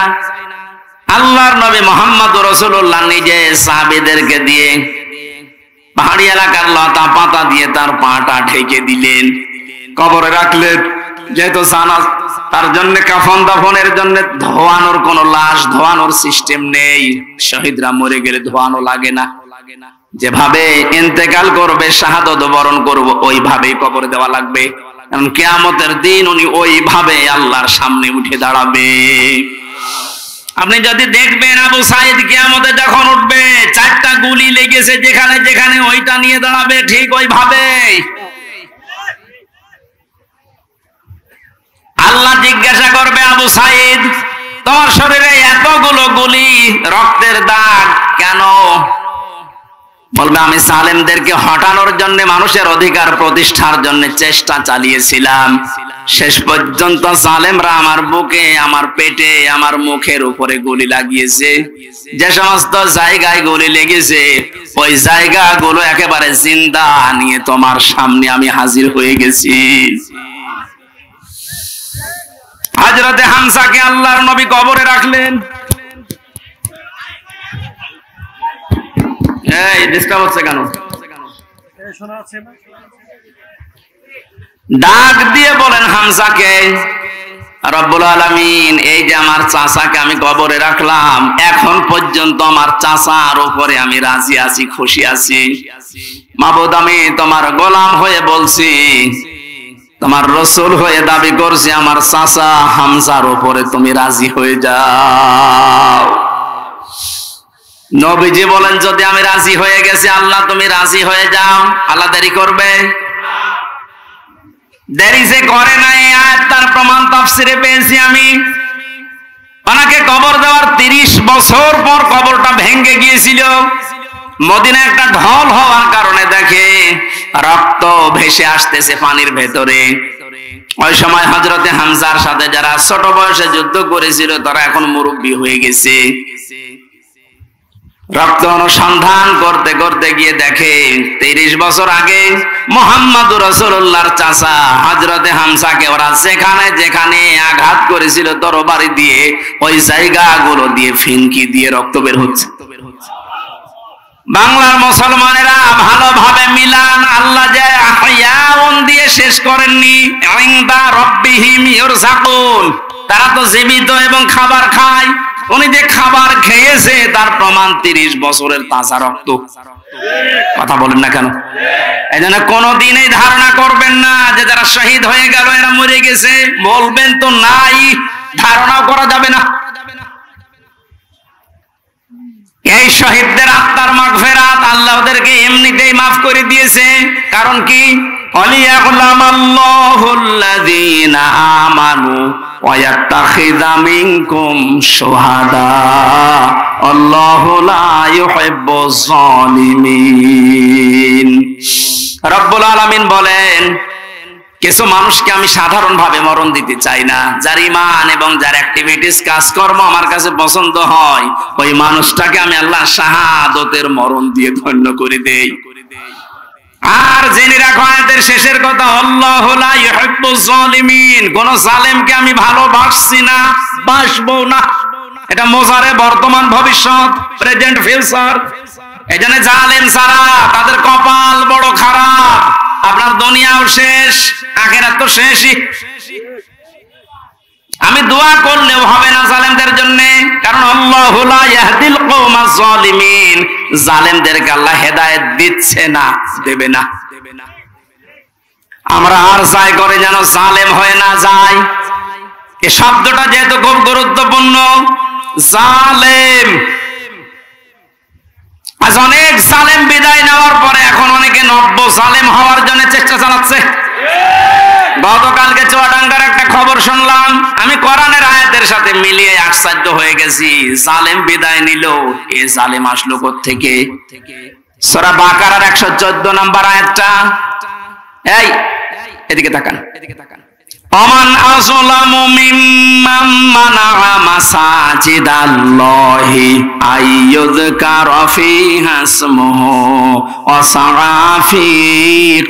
আল্লাহর নবী মুহাম্মদুর রাসূলুল্লাহ নিজে সাহাবীদেরকে দিয়ে পাহাড়ি এলাকার লতা পাতা দিয়ে তার পাটা ঢেকে দিলেন, কবরে রাখলেন। যেহেতু জানাজ, তার জন্য কাফন দাফনের জন্য ধোয়ানোর কোন লাশ ধোয়ানোর সিস্টেম নেই। শহীদরা মরে গেলে ধোয়ানো লাগে না, যেভাবে ইন্তেকাল করবে, শাহাদত বরণ করব, ওইভাবেই কবরে দেওয়া লাগবে। কারণ কিয়ামতের দিন উনি ওইভাবে আল্লাহর সামনে উঠে দাঁড়াবে। আপনি যদি দেখবেন, আবু সাঈদ কিয়ামতে যখন উঠবে, 4টা গুলি লেগেছে যেখানে যেখানে, ওইটা নিয়ে দাঁড়াবে ঠিক ওইভাবে। আল্লাহ জিজ্ঞাসা করবে, আবু সাঈদ, তোমার শরীরে এতগুলো গুলি, রক্তের দাগ কেন? বলবে, আমি জালেমদেরকে হটানোর জন্য, মানুষের অধিকার প্রতিষ্ঠার জন্য চেষ্টা চালিয়েছিলাম। শেষ পর্যন্ত জালেমরা আমার বুকে, আমার পেটে, আমার মুখের উপরে গুলি লাগিয়েছে। যে সমস্ত জায়গায় গুলি লেগেছে, ওই জায়গাগুলো একেবারে জিন্দা নিয়ে তোমার সামনে আমি হাজির হয়ে গেছি। হযরতে হামজাকে আল্লাহর নবী কবরে রাখলেন। এই ডিস্টার্ব হচ্ছে কেন? ডাক দিয়ে বলেন হামজাকে, রব্বুল আলামিন এই যে আমার চাচাকে আমি কবরে রাখলাম, এখন পর্যন্ত আমার চাচার উপরে আমি রাজি আছি, খুশি আছি। মাবুদ, আমি তোমার গোলাম হয়ে বলছি, তোমার রসুল হয়ে দাবি করছি, আমার চাচা হামজার উপরে তুমি রাজি হয়ে যাও। নবীজি বলেন, যদি আমি রাজি হয়ে গেছি, আল্লাহ তুমি রাজি হয়ে যাও, আল্লাহ দেরি করবে? দেরি যে করে নাই, তার প্রমাণ তাফসিরে পেয়েছি আমি। ওনাকে কবর দেওয়ার 30 বছর পর কবরটা ভেঙে গিয়েছিল। মদিনা একটা ঢল হওয়ার কারণে দেখে রক্ত ভেসে আসতেছে পানির ভেতরে। ওই সময় হযরতে হামজার সাথে যারা ছোট বয়সে যুদ্ধ করেছিল তারা এখন মুরব্বী হয়ে গেছে। রক্ত অনুসন্ধান করতে করতে গিয়ে দেখে 30 বছর আগে মুহাম্মদুর রাসূলুল্লাহর চাচা হযরতে হামজাকে ওরা যেখানে যেখানে আঘাত করেছিল তরবারি দিয়ে, ওই জায়গাগুলো দিয়ে ফিনকি দিয়ে রক্ত বের হচ্ছে। বাংলার মুসলমানেরা ভালোভাবে মিলান, আল্লাহ যে আহয়াউন দিয়ে শেষ করেননি, ইনদা রাব্বিহিম ইরযাকুন, তারা তো জীবিত এবং খাবার খায়। উনি যে খাবার খেয়েছে তার প্রমাণ 30 বছরের তাজা রক্ত। কথা বলেন না কেন? এই জন্য কোনদিন এই ধারণা করবেন না যে যারা শহীদ হয়ে গেল এরা মরে গেছে, বলবেন তো নাই, ধারণাও করা যাবে না। এই শহীদদের আত্মার মাগফিরাত আল্লাহ ওদেরকে এমনিতেই মাফ করে দিয়েছে। কারণ কি? ওয়ালিয়াকুলামাল্লাহুল্লাযীনা আমানু ওয়া ইয়াত্তাখিযা মিনকুম শুহাদা আল্লাহু লা ইউহিব্বুজ জালিমিন। রব্বুল আলামিন বলেন, কিছু মানুষকে আমি সাধারণভাবে মরণ দিতে চাই না। যার ঈমান এবং যার অ্যাক্টিভিটিস কাজকর্ম আমার কাছে পছন্দ হয়, ওই মানুষটাকে আমি আল্লাহ শাহাদাতের মরণ দিয়ে ধন্য করে দেই। আর জেনে রাখো আয়াতের শেষের কথা, আল্লাহু লা ইউহিব্বুজ জালিমিন, কোন জালেমকে আমি ভালোবাসছি না, বাসবো না। এটা মোজারে বর্তমান ভবিষ্যৎ, প্রেজেন্ট ফিউচার। এজন্য জালেম যারা, তাদের কপাল বড় খারাপ। আপনার দুনিয়াও শেষ, আখিরাত তো শেষই। আমি দোয়া করলেও হবে না জালেমদের জন্য, কারণ আল্লাহু লা ইয়াহদিল কওমাজ জালিমিন, জালেমদেরকে আল্লাহ হেদায়েত দিচ্ছে না, দেবে না। আমরা আর চাই করে যেন জালেম হয়ে না যায়। এই শব্দটা যেহেতু খুব গুরুত্বপূর্ণ, জালেম। আজ অনেক জালেম বিদায় নেওয়ার পরে এখন অনেকে নব্য জালেম হওয়ার জন্য চেষ্টা চালাচ্ছে। গতকালকে চুয়াডাঙ্গার একটা খবর শুনলাম, আমি কোরআনের আয়াতের সাথে মিলিয়ে আশ্চর্য হয়ে গেছি। জালেম বিদায় নিল, এ জালেম আসলো কোত্থেকে? সূরা বাকারার 114 নম্বর আয়াতটা। এই এদিকে তাকান, এদিকে তাকান। ওমান আযলামু মিম্মান মানাআ মাসাজিদাল্লাহি আইয়ুযকারা ফীহা ইসমুহু ওয়া সাআ ফী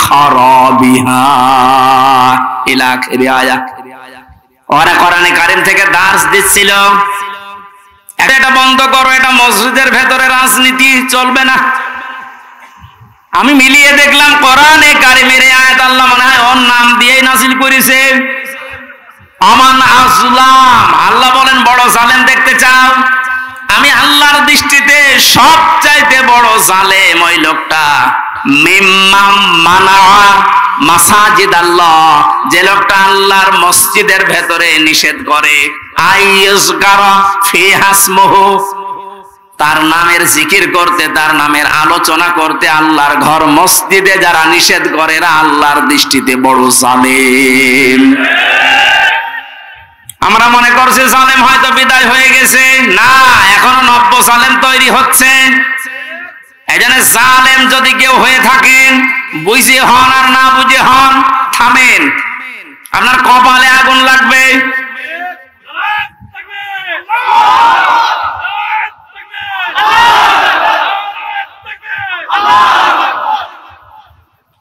খারাবিহা ইলা আখিরি আয়াত। ওরা কোরআনে কারীম থেকে দার্স দিচ্ছিল, এটা বন্ধ করো, এটা মসজিদের ভেতরে রাজনীতি চলবে না। আমি মিলিয়ে দেখলাম কোরআনে কারীমের আয়াত আল্লাহ মনে হয় ওর নাম দিয়েই নাযিল করেছে। আমান আযলাম, আল্লাহ বলেন বড় জালেম দেখতে চাও? আমি আল্লাহর দৃষ্টিতে সবচাইতে বড় জালেম ওই লোকটা, মিম্মাম মানাআ মাসাজিদাল্লাহ, যে লোকটা আল্লাহর মসজিদের ভেতরে নিষেধ করে, আইয়ুযকারা ফীহা ইসমুহু, তার নামের জিকির করতে, তার নামের আলোচনা করতে আল্লাহর ঘর মসজিদে যারা নিষেধ করে এরা আল্লাহর দৃষ্টিতে বড় জালেম। আমরা মনে করছি জালেম হয়তো বিদায় হয়ে গেছে, না, এখনো নব্য জালেম তৈরি হচ্ছে। এজন্য জালেম যদি কেউ হয়ে থাকেন, বুঝে হন আর না বুঝে হন, থামেন, আপনার কপালে আগুন লাগবে।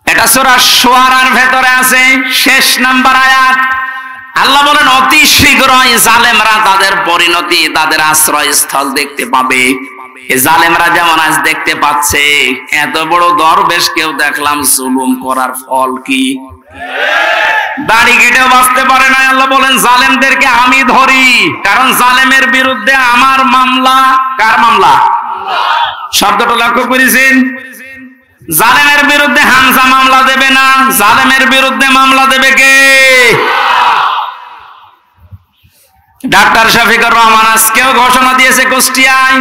এটা সূরা শুআরার ভেতরে আছে, শেষ নাম্বার আয়াত। আল্লাহ বলেন অতি শীঘ্রই জালেমরা তাদের পরিণতি, তাদের আশ্রয়স্থল দেখতে পাবে। এই জালেমরা যেমন আজ দেখতে পাচ্ছে, এত বড় দরবেশ কেউ দেখলাম জুলুম করার ফল কি? দাড়ি কেটেও বাঁচতে পারে না। আল্লাহ বলেন জালেমদেরকে আমি ধরি, কারণ জালেমের বিরুদ্ধে আমার মামলা। কার মামলা? শব্দটা লক্ষ্য করেছেন? জালেমের বিরুদ্ধে হামজা মামলা দেবে না, জালেমের বিরুদ্ধে মামলা দেবে কে? ডাক্তার শফিকুর রহমান আজকেও ঘোষণা দিয়েছে কুষ্টিয়ায়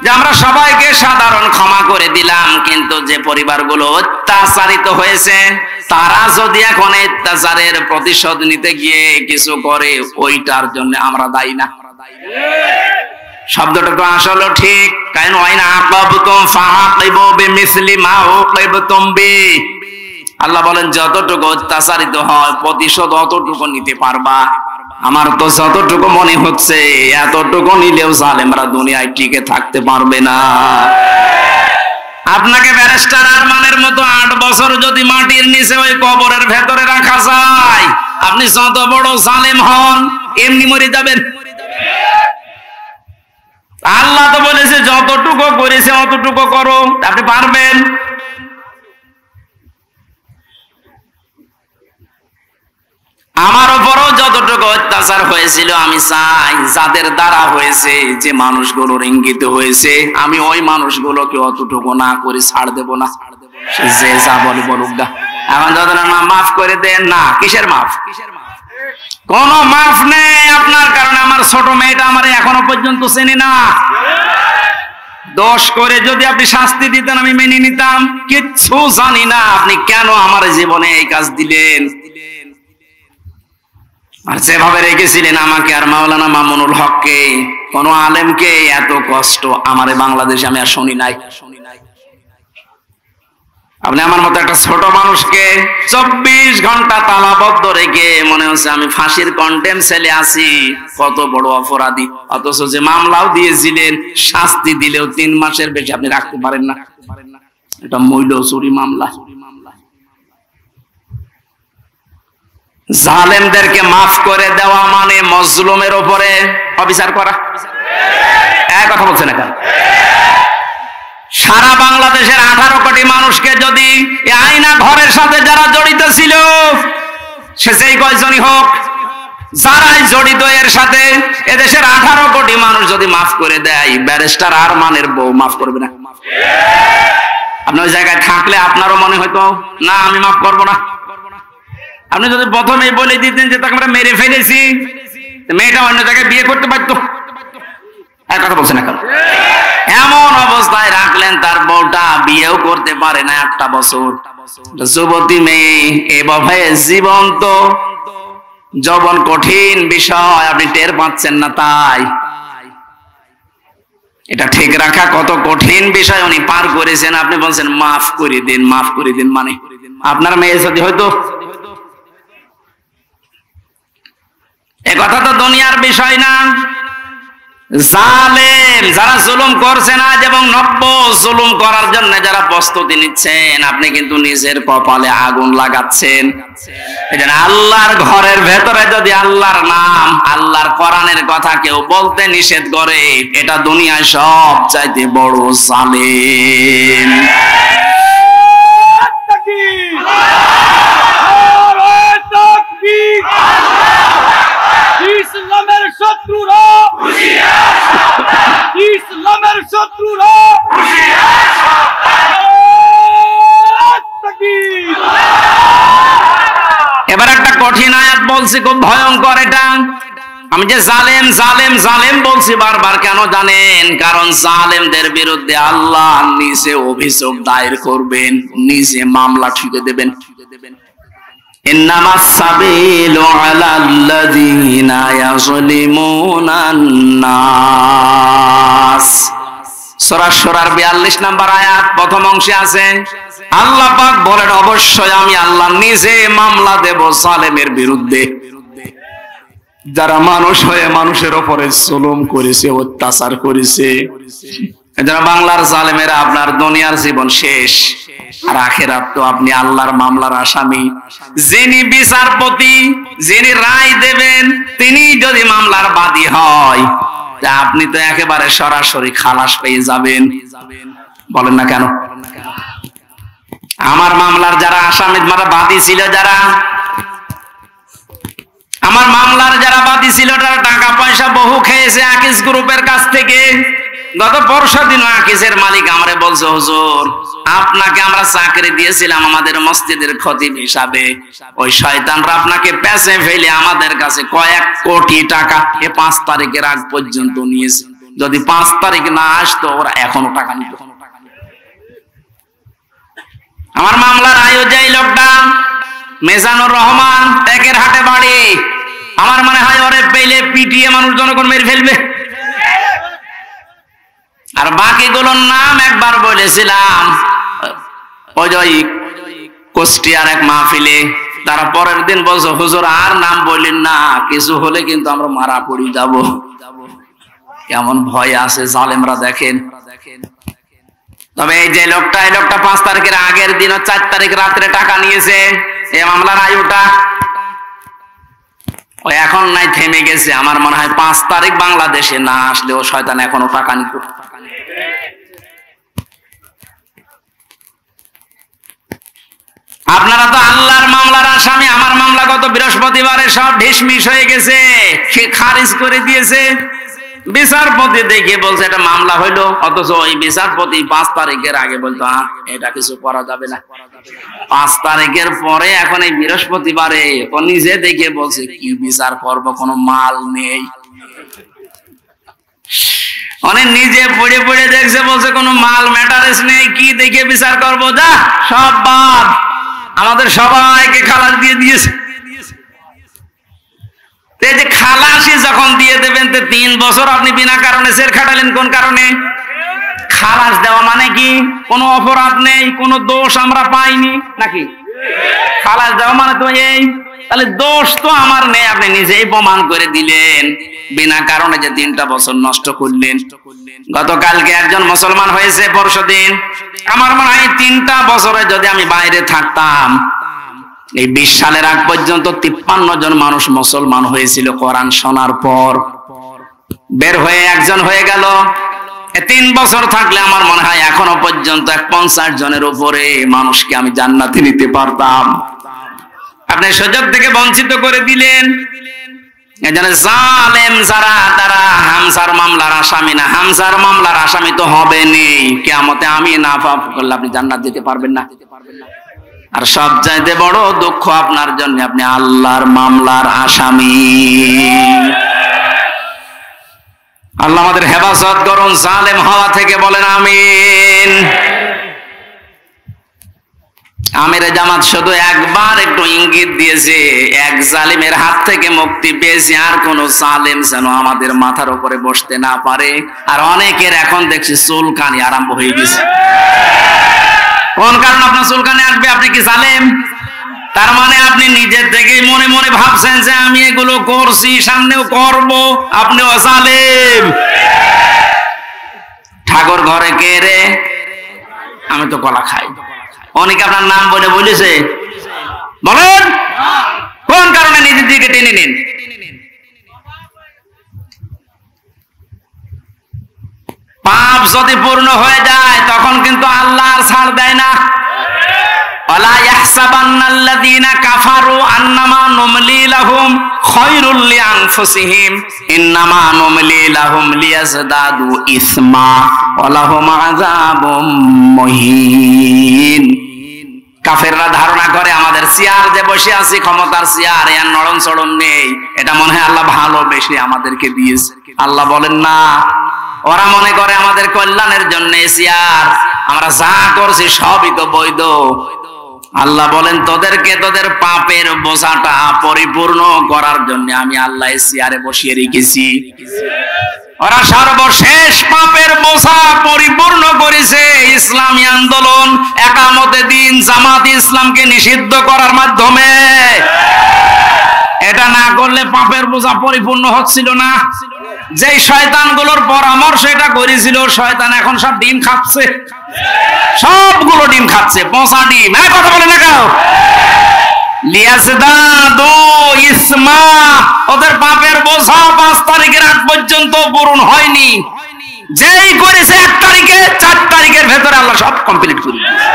যে আমরা সবাইকে সাধারণ ক্ষমা করে দিলাম, কিন্তু যে পরিবারগুলো অত্যাচারিত হয়েছে তারা যদি এখন অত্যাচারের প্রতিশোধ নিতে গিয়ে কিছু করে, ওইটার জন্য আমরা দায়ী না। শব্দটা তো আসলে ঠিক, কারণ ওয়াইনা আকাবতুম ফাআকিবু বিমিসলি মা উকিবতুম বি। আল্লাহ বলেন যতটুকু অত্যাচারিত হয় প্রতিশোধ অতটুকু নিতে পারবা। আমার তো যতটুকু মনে হচ্ছে এতটুকু নিলেও জালেমরা দুনিয়ায় টিকে থাকতে পারবে না। আপনাকে ব্যারিস্টার আরমানের মতো 8 বছর যদি মাটির নিচে ওই কবরের ভেতরে রাখা যায়, আপনি যত বড় জালেম হন এমনি মরে যাবেন। আল্লাহ তো বলেছে যতটুকু করেছে অতটুকু করো, আপনি পারবেন? আমার উপরও যতটুকু অত্যাচার হয়েছিল আমি চাই যাদের দ্বারা হয়েছে, যে মানুষগুলোর ইঙ্গিত হয়েছে, আমি ওই মানুষগুলোকে অতটুকু না করে ছাড় দেব না। যে যা বলে বলুক গা। এখন যাদের মাফ করে দেন না, কিসের মাফ? কোন মাফ নেই আপনার কারণে। আমার ছোট মেয়েটা আমার এখনো পর্যন্ত চেনে না। দোষ করে যদি আপনি শাস্তি দিতেন আমি মেনে নিতাম, কিচ্ছু জানি না আপনি কেন আমার জীবনে এই কাজ দিলেন। আর যেভাবে রেখেছিলেন আমাকে আর মাওলানা মামুনুল হককে, কোন আলেমকে এত কষ্ট আমার বাংলাদেশে আমি আর শুনি নাই। আপনি আমার মতো একটা ছোট মানুষকে 24 ঘন্টা তালাবদ্ধ রেখে মনে হচ্ছে আমি ফাঁসির কন্ডেম সেলে আছি, কত বড় অপরাধী। অথচ যে মামলাও দিয়েছিলেন, শাস্তি দিলেও 3 মাসের বেশি আপনি রাখতে পারেন না। এটা মূল্য চুরি মামলা। জালেমদেরকে মাফ করে দেওয়া মানে মজলুমের উপরে অবিচার করা। এক কথা বলছেন না কেন? সারা বাংলাদেশের 18 কোটি মানুষকে যদি এই আয়না ঘরের সাথে যারা জড়িত ছিল, সে যেই কয়জনই হোক, যারাই জড়িত এর সাথে, এদেশের 18 কোটি মানুষ যদি মাফ করে দেয়, ব্যারিস্টার আরমানের বউ মাফ করবে না? আপনি ওই জায়গায় থাকলে আপনারও মনে হয়তো না আমি মাফ করবো না। আপনি যদি প্রথমেই বলে দিতেন যে তাকে আমরা মেরে ফেলেছি, মেয়েটা অন্য জায়গায় বিয়ে করতে পারত। এক কথা বলছেন এখন? এমন অবস্থায় রাখলেন তার বউটা বিয়েও করতে পারে না 1টা বছর। যুবতী মেয়ে এভাবে জীবন্ত যৌবন কঠিন বিষয়, আপনি টের পাচ্ছেন না। তাই এটা ঠিক রাখা কত কঠিন বিষয় উনি পার করেছেন। আপনি বলছেন মাফ করে দিন, মাফ করে দিন। মানে আপনার মেয়ে যদি হয়তো, এ কথা তো দুনিয়ার বিষয় না। জালেম যারা জুলুম করছেন আজ এবং নব্য জুলুম করার জন্য যারা প্রস্তুতি নিচ্ছেন, আপনি কিন্তু নিজের কপালে আগুন লাগাচ্ছেন। এজন্য আল্লাহর ঘরের ভেতরে যদি আল্লাহর নাম, আল্লাহর কোরআনের কথা কেউ বলতে নিষেধ করে, এটা দুনিয়ায় সব চাইতে বড় জালেম। ইসলামের শত্রুরা ইসলামের শত্রুরা এবার একটা কঠিন আয়াত বলছি, খুব ভয়ঙ্কর। এটা আমি যে জালেম জালেম জালেম বলছি বারবার, কেন জানেন? কারণ জালেমদের বিরুদ্ধে আল্লাহ নিজে অভিযোগ দায়ের করবেন, নিজে মামলা ঠুকে দেবেন। ইন্নামাস সাবিলু আলাল্লাযীনা ইয়াযলিমুনান নাস। সূরা শুরার 42 নম্বর আয়াত প্রথম অংশে আছে, আল্লাহ পাক বলেন অবশ্যই আমি আল্লাহ নিজে মামলা দেব জালেমের বিরুদ্ধে, যারা মানুষ হয়ে মানুষের উপরে জুলুম করেছে, অত্যাচার করেছে। যারা বাংলার জালেমেরা আপনার দুনিয়ার জীবন শেষ, আর আখিরাত তো আপনি আল্লাহর মামলার আসামি। যিনি বিচারপতি, যিনি রায় দেবেন, তিনি যদি মামলার বাদী হয়, যে আপনি তো একেবারে সরাসরি খালাস পেয়ে যাবেন। বলেন না কেন? আমার মামলার যারা আসামি বাদী ছিল, আমার মামলার যারা বাদী ছিল তারা টাকা পয়সা বহু খেয়েছে আকিস গ্রুপের কাছ থেকে। গত পরশু দিন আকিসের মালিক আমারে বলছে, হুজুর আপনাকে আমরা চাকরি দিয়েছিলাম আমাদের মসজিদের খতিব হিসাবে, ওই শয়তানরা আপনাকে পেছে ফেলে আমাদের কাছে কয়েক কোটি টাকা 5 তারিখের আগ পর্যন্ত নিয়েছে। যদি 5 তারিখ না আসতো ওরা এখনো টাকা নিত। আমার মামলার আয়োজক লোকটা মেজানুর রহমান, টেকের হাটে বাড়ি। আমার মনে হয় ওরে পেলে পিটিয়ে মানুষ জনগণ মেরে ফেলবে। আর বাকিগুলোর নাম একবার বলেছিলাম ওই কুষ্টিয়ার এক মাহফিলে। তারা পরের দিন বলছে, হুজুর আর নাম বললেন না, কিছু হলে কিন্তু আমরা মারা পড়ে যাব। কেমন ভয় আছে জালেমরা দেখেন। তবে এই যে লোকটা, এই লোকটা 5 তারিখের আগের দিন 4 তারিখ রাত্রে টাকা নিয়েছে। এই মামলার আয়ুটা ও এখন নাই, থেমে গেছে। আমার মনে হয় 5 তারিখ বাংলাদেশে না আসলে ও শয়তান এখনো টাকা নিত। আপনারা তো আল্লাহর মামলার আসামি। আমার মামলা গত বৃহস্পতিবারে সব ঢিসমিস হয়ে গেছে, সে খারিজ করে দিয়েছে। বিচারপতি দেখে বলছে এটা মামলা হইলো, অথচ ওই বিচারপতি 5 তারিখের আগে বলতো এটা কিছু করা যাবে না। 5 তারিখের পরে এখন এই বৃহস্পতিবারে ও নিজে দেখে বলছে কি বিচার করব, কোনো মাল নেই। অনেক নিজে পড়ে পড়ে দেখছে, বলছে কোনো মাল ম্যাটারেস নেই, কি দেখে বিচার করব, যা সব বাদ। আমাদের সবাইকে খালাস দিয়ে দিয়েছে। এই যে খালাসি যখন দিয়ে দেবেন, 3 বছর আপনি বিনা কারণে জেল খাটালেন, কোন কারণে? খালাস দেওয়া মানে কি কোনো অপরাধ নেই, কোনো দোষ আমরা পাইনি নাকি? খালাস দেওয়া মানে তো এই, তাহলে দোষ তো আমার নেই, আপনি নিজেই প্রমাণ করে দিলেন। বিনা কারণে যে 3টা বছর নষ্ট করলেন। গতকালকে একজন মুসলমান হয়েছে পরশুদিন। আমার মনে হয় 3টা বছরে যদি আমি বাইরে থাকতাম, এই 20 সালের আগ পর্যন্ত 53 জন মানুষ মুসলমান হয়েছিল কোরআন শোনার পর। বের হয়ে একজন হয়ে গেল। 3 বছর থাকলে আমার মনে হয় এখনো পর্যন্ত 50 জনের উপরে মানুষকে আমি জান্নাতে নিতে পারতাম। আপনি সুযোগ থেকে বঞ্চিত করে দিলেন। এজন্য জালেম যারা, তারা হামসার মামলার আসামি না। হামসার মামলার আসামি তো হবেনি। কিয়ামতে আমি না পাপ করলে আপনি জান্নাত দিতে পারবেন না। আর সবচাইতে বড় দুঃখ আপনার জন্য, আপনি আল্লাহর মামলার আসামি। আল্লাহ আমাদের হেফাজত করুন জালেম হওয়া থেকে, বলেন আমিন। আমিরে জামাত শুধু একবার একটু ইঙ্গিত দিয়েছে, এক জালিমের হাত থেকে মুক্তি পেয়েছি, আর কোন জালিম যেন আমাদের মাথার উপরে বসতে না পারে। আর অনেকের এখন দেখছি চুলকানি আরম্ভ হয়ে গেছে। কোন কারণ আপনার চুলকানি আসবে? আপনি কি জালেম? তার মানে আপনি নিজের থেকেই মনে মনে ভাবছেন যে আমি এগুলো করছি, সামনেও করব। আপনিও জালেম। ঠাকুর ঘরে কে রে? আমি তো কলা খাই। অনেকে আপনার নাম বলে বলেছে, বলেন কোন কারণে নিজের দিকে টেনে নিন? পাপ যদি পূর্ণ হয়ে যায় তখন কিন্তু আল্লাহ আর ছাড় দেয় না। ওয়ালা ইয়াহসাবান্নাল্লাযীনা কাফারু আন্নামা নুমলি লাহুম খায়রুল লিআনফুসিহিম ইন্নামা নুমলি লাহুম লিয়াজদাদু ইসমা ওয়া লাহুম আযাবুম মুহিন। কাফেররা ধারণা করে আমাদের চেয়ার যে বসে আছি, ক্ষমতার চেয়ার, এর নড়ন চড়ন নেই, এটা মনে হয় আল্লাহ ভালোবেসে আমাদেরকে দিয়েছে। আল্লাহ বলেন না, ওরা মনে করে আমাদের কল্যাণের জন্য চেয়ার, আমরা যা করছি সবই তো বৈধ। আল্লাহ বলেন তোদেরকে তোদের পাপের বোঝাটা পরিপূর্ণ করার জন্য আমি আল্লাহ চেয়ারে বসিয়ে রেখেছি। ওরা সর্বশেষ পাপের বোঝা পরিপূর্ণ করেছে ইসলামী আন্দোলন, একামতে দিন, জামাত ইসলামকে নিষিদ্ধ করার মাধ্যমে। এটা না করলে পাপের বোঝা পরিপূর্ণ হচ্ছিল না। যেই শয়তানগুলোর পরামর্শ এটা করেছিল, শয়তান এখন সব ডিম খাচ্ছে, সবগুলো ডিম খাচ্ছে, পচা ডিম। কথা বলে না কেউ? লিয়াজদাদু ইসমা, ওদের পাপের বোঝা 5 তারিখের আগ পর্যন্ত পূরণ হয়নি। যেই করেছে 1 তারিখে, 4 তারিখের ভেতরে আল্লাহ সব কমপ্লিট করে দিয়েছে।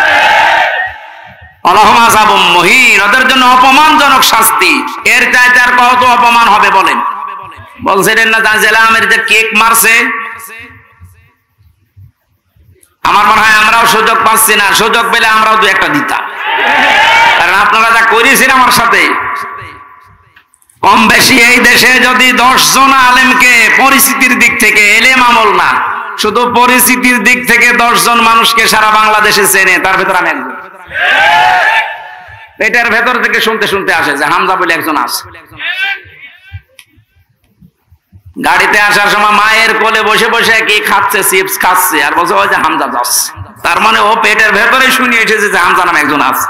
আল্লাহুম্মা আযাবুম মুহিন, ওদের জন্য অপমানজনক শাস্তি। এর চাইতে আর কত অপমান হবে বলেন? বলছিলেন না জাজেলা আমের যে কেক মারছে, আমার মনে হয় আমরাও সুযোগ পাচ্ছি না, সুযোগ পেলে আমরাও 2-1টা দিতাম। কারণ আপনারা যা করেছেন আমার সাথে, কম বেশি এই দেশে যদি 10 জন আলেমকে পরিস্থিতির দিক থেকে, এলেম আমল না, শুধু পরিস্থিতির দিক থেকে 10 জন মানুষকে সারা বাংলাদেশে চেনে, তার ভেতর আমি একজন। এটার ভেতর থেকে শুনতে শুনতে আসে যে হামজা বলে একজন আছে। গাড়িতে আসার সময় মায়ের কোলে বসে বসে কি খাচ্ছে, চিপস খাচ্ছে, আর বলছে ওই যে হামজা যাচ্ছে। তার মানে ও পেটের ভেতরে শুনে এসেছে যে হামজা নামে একজন আছে।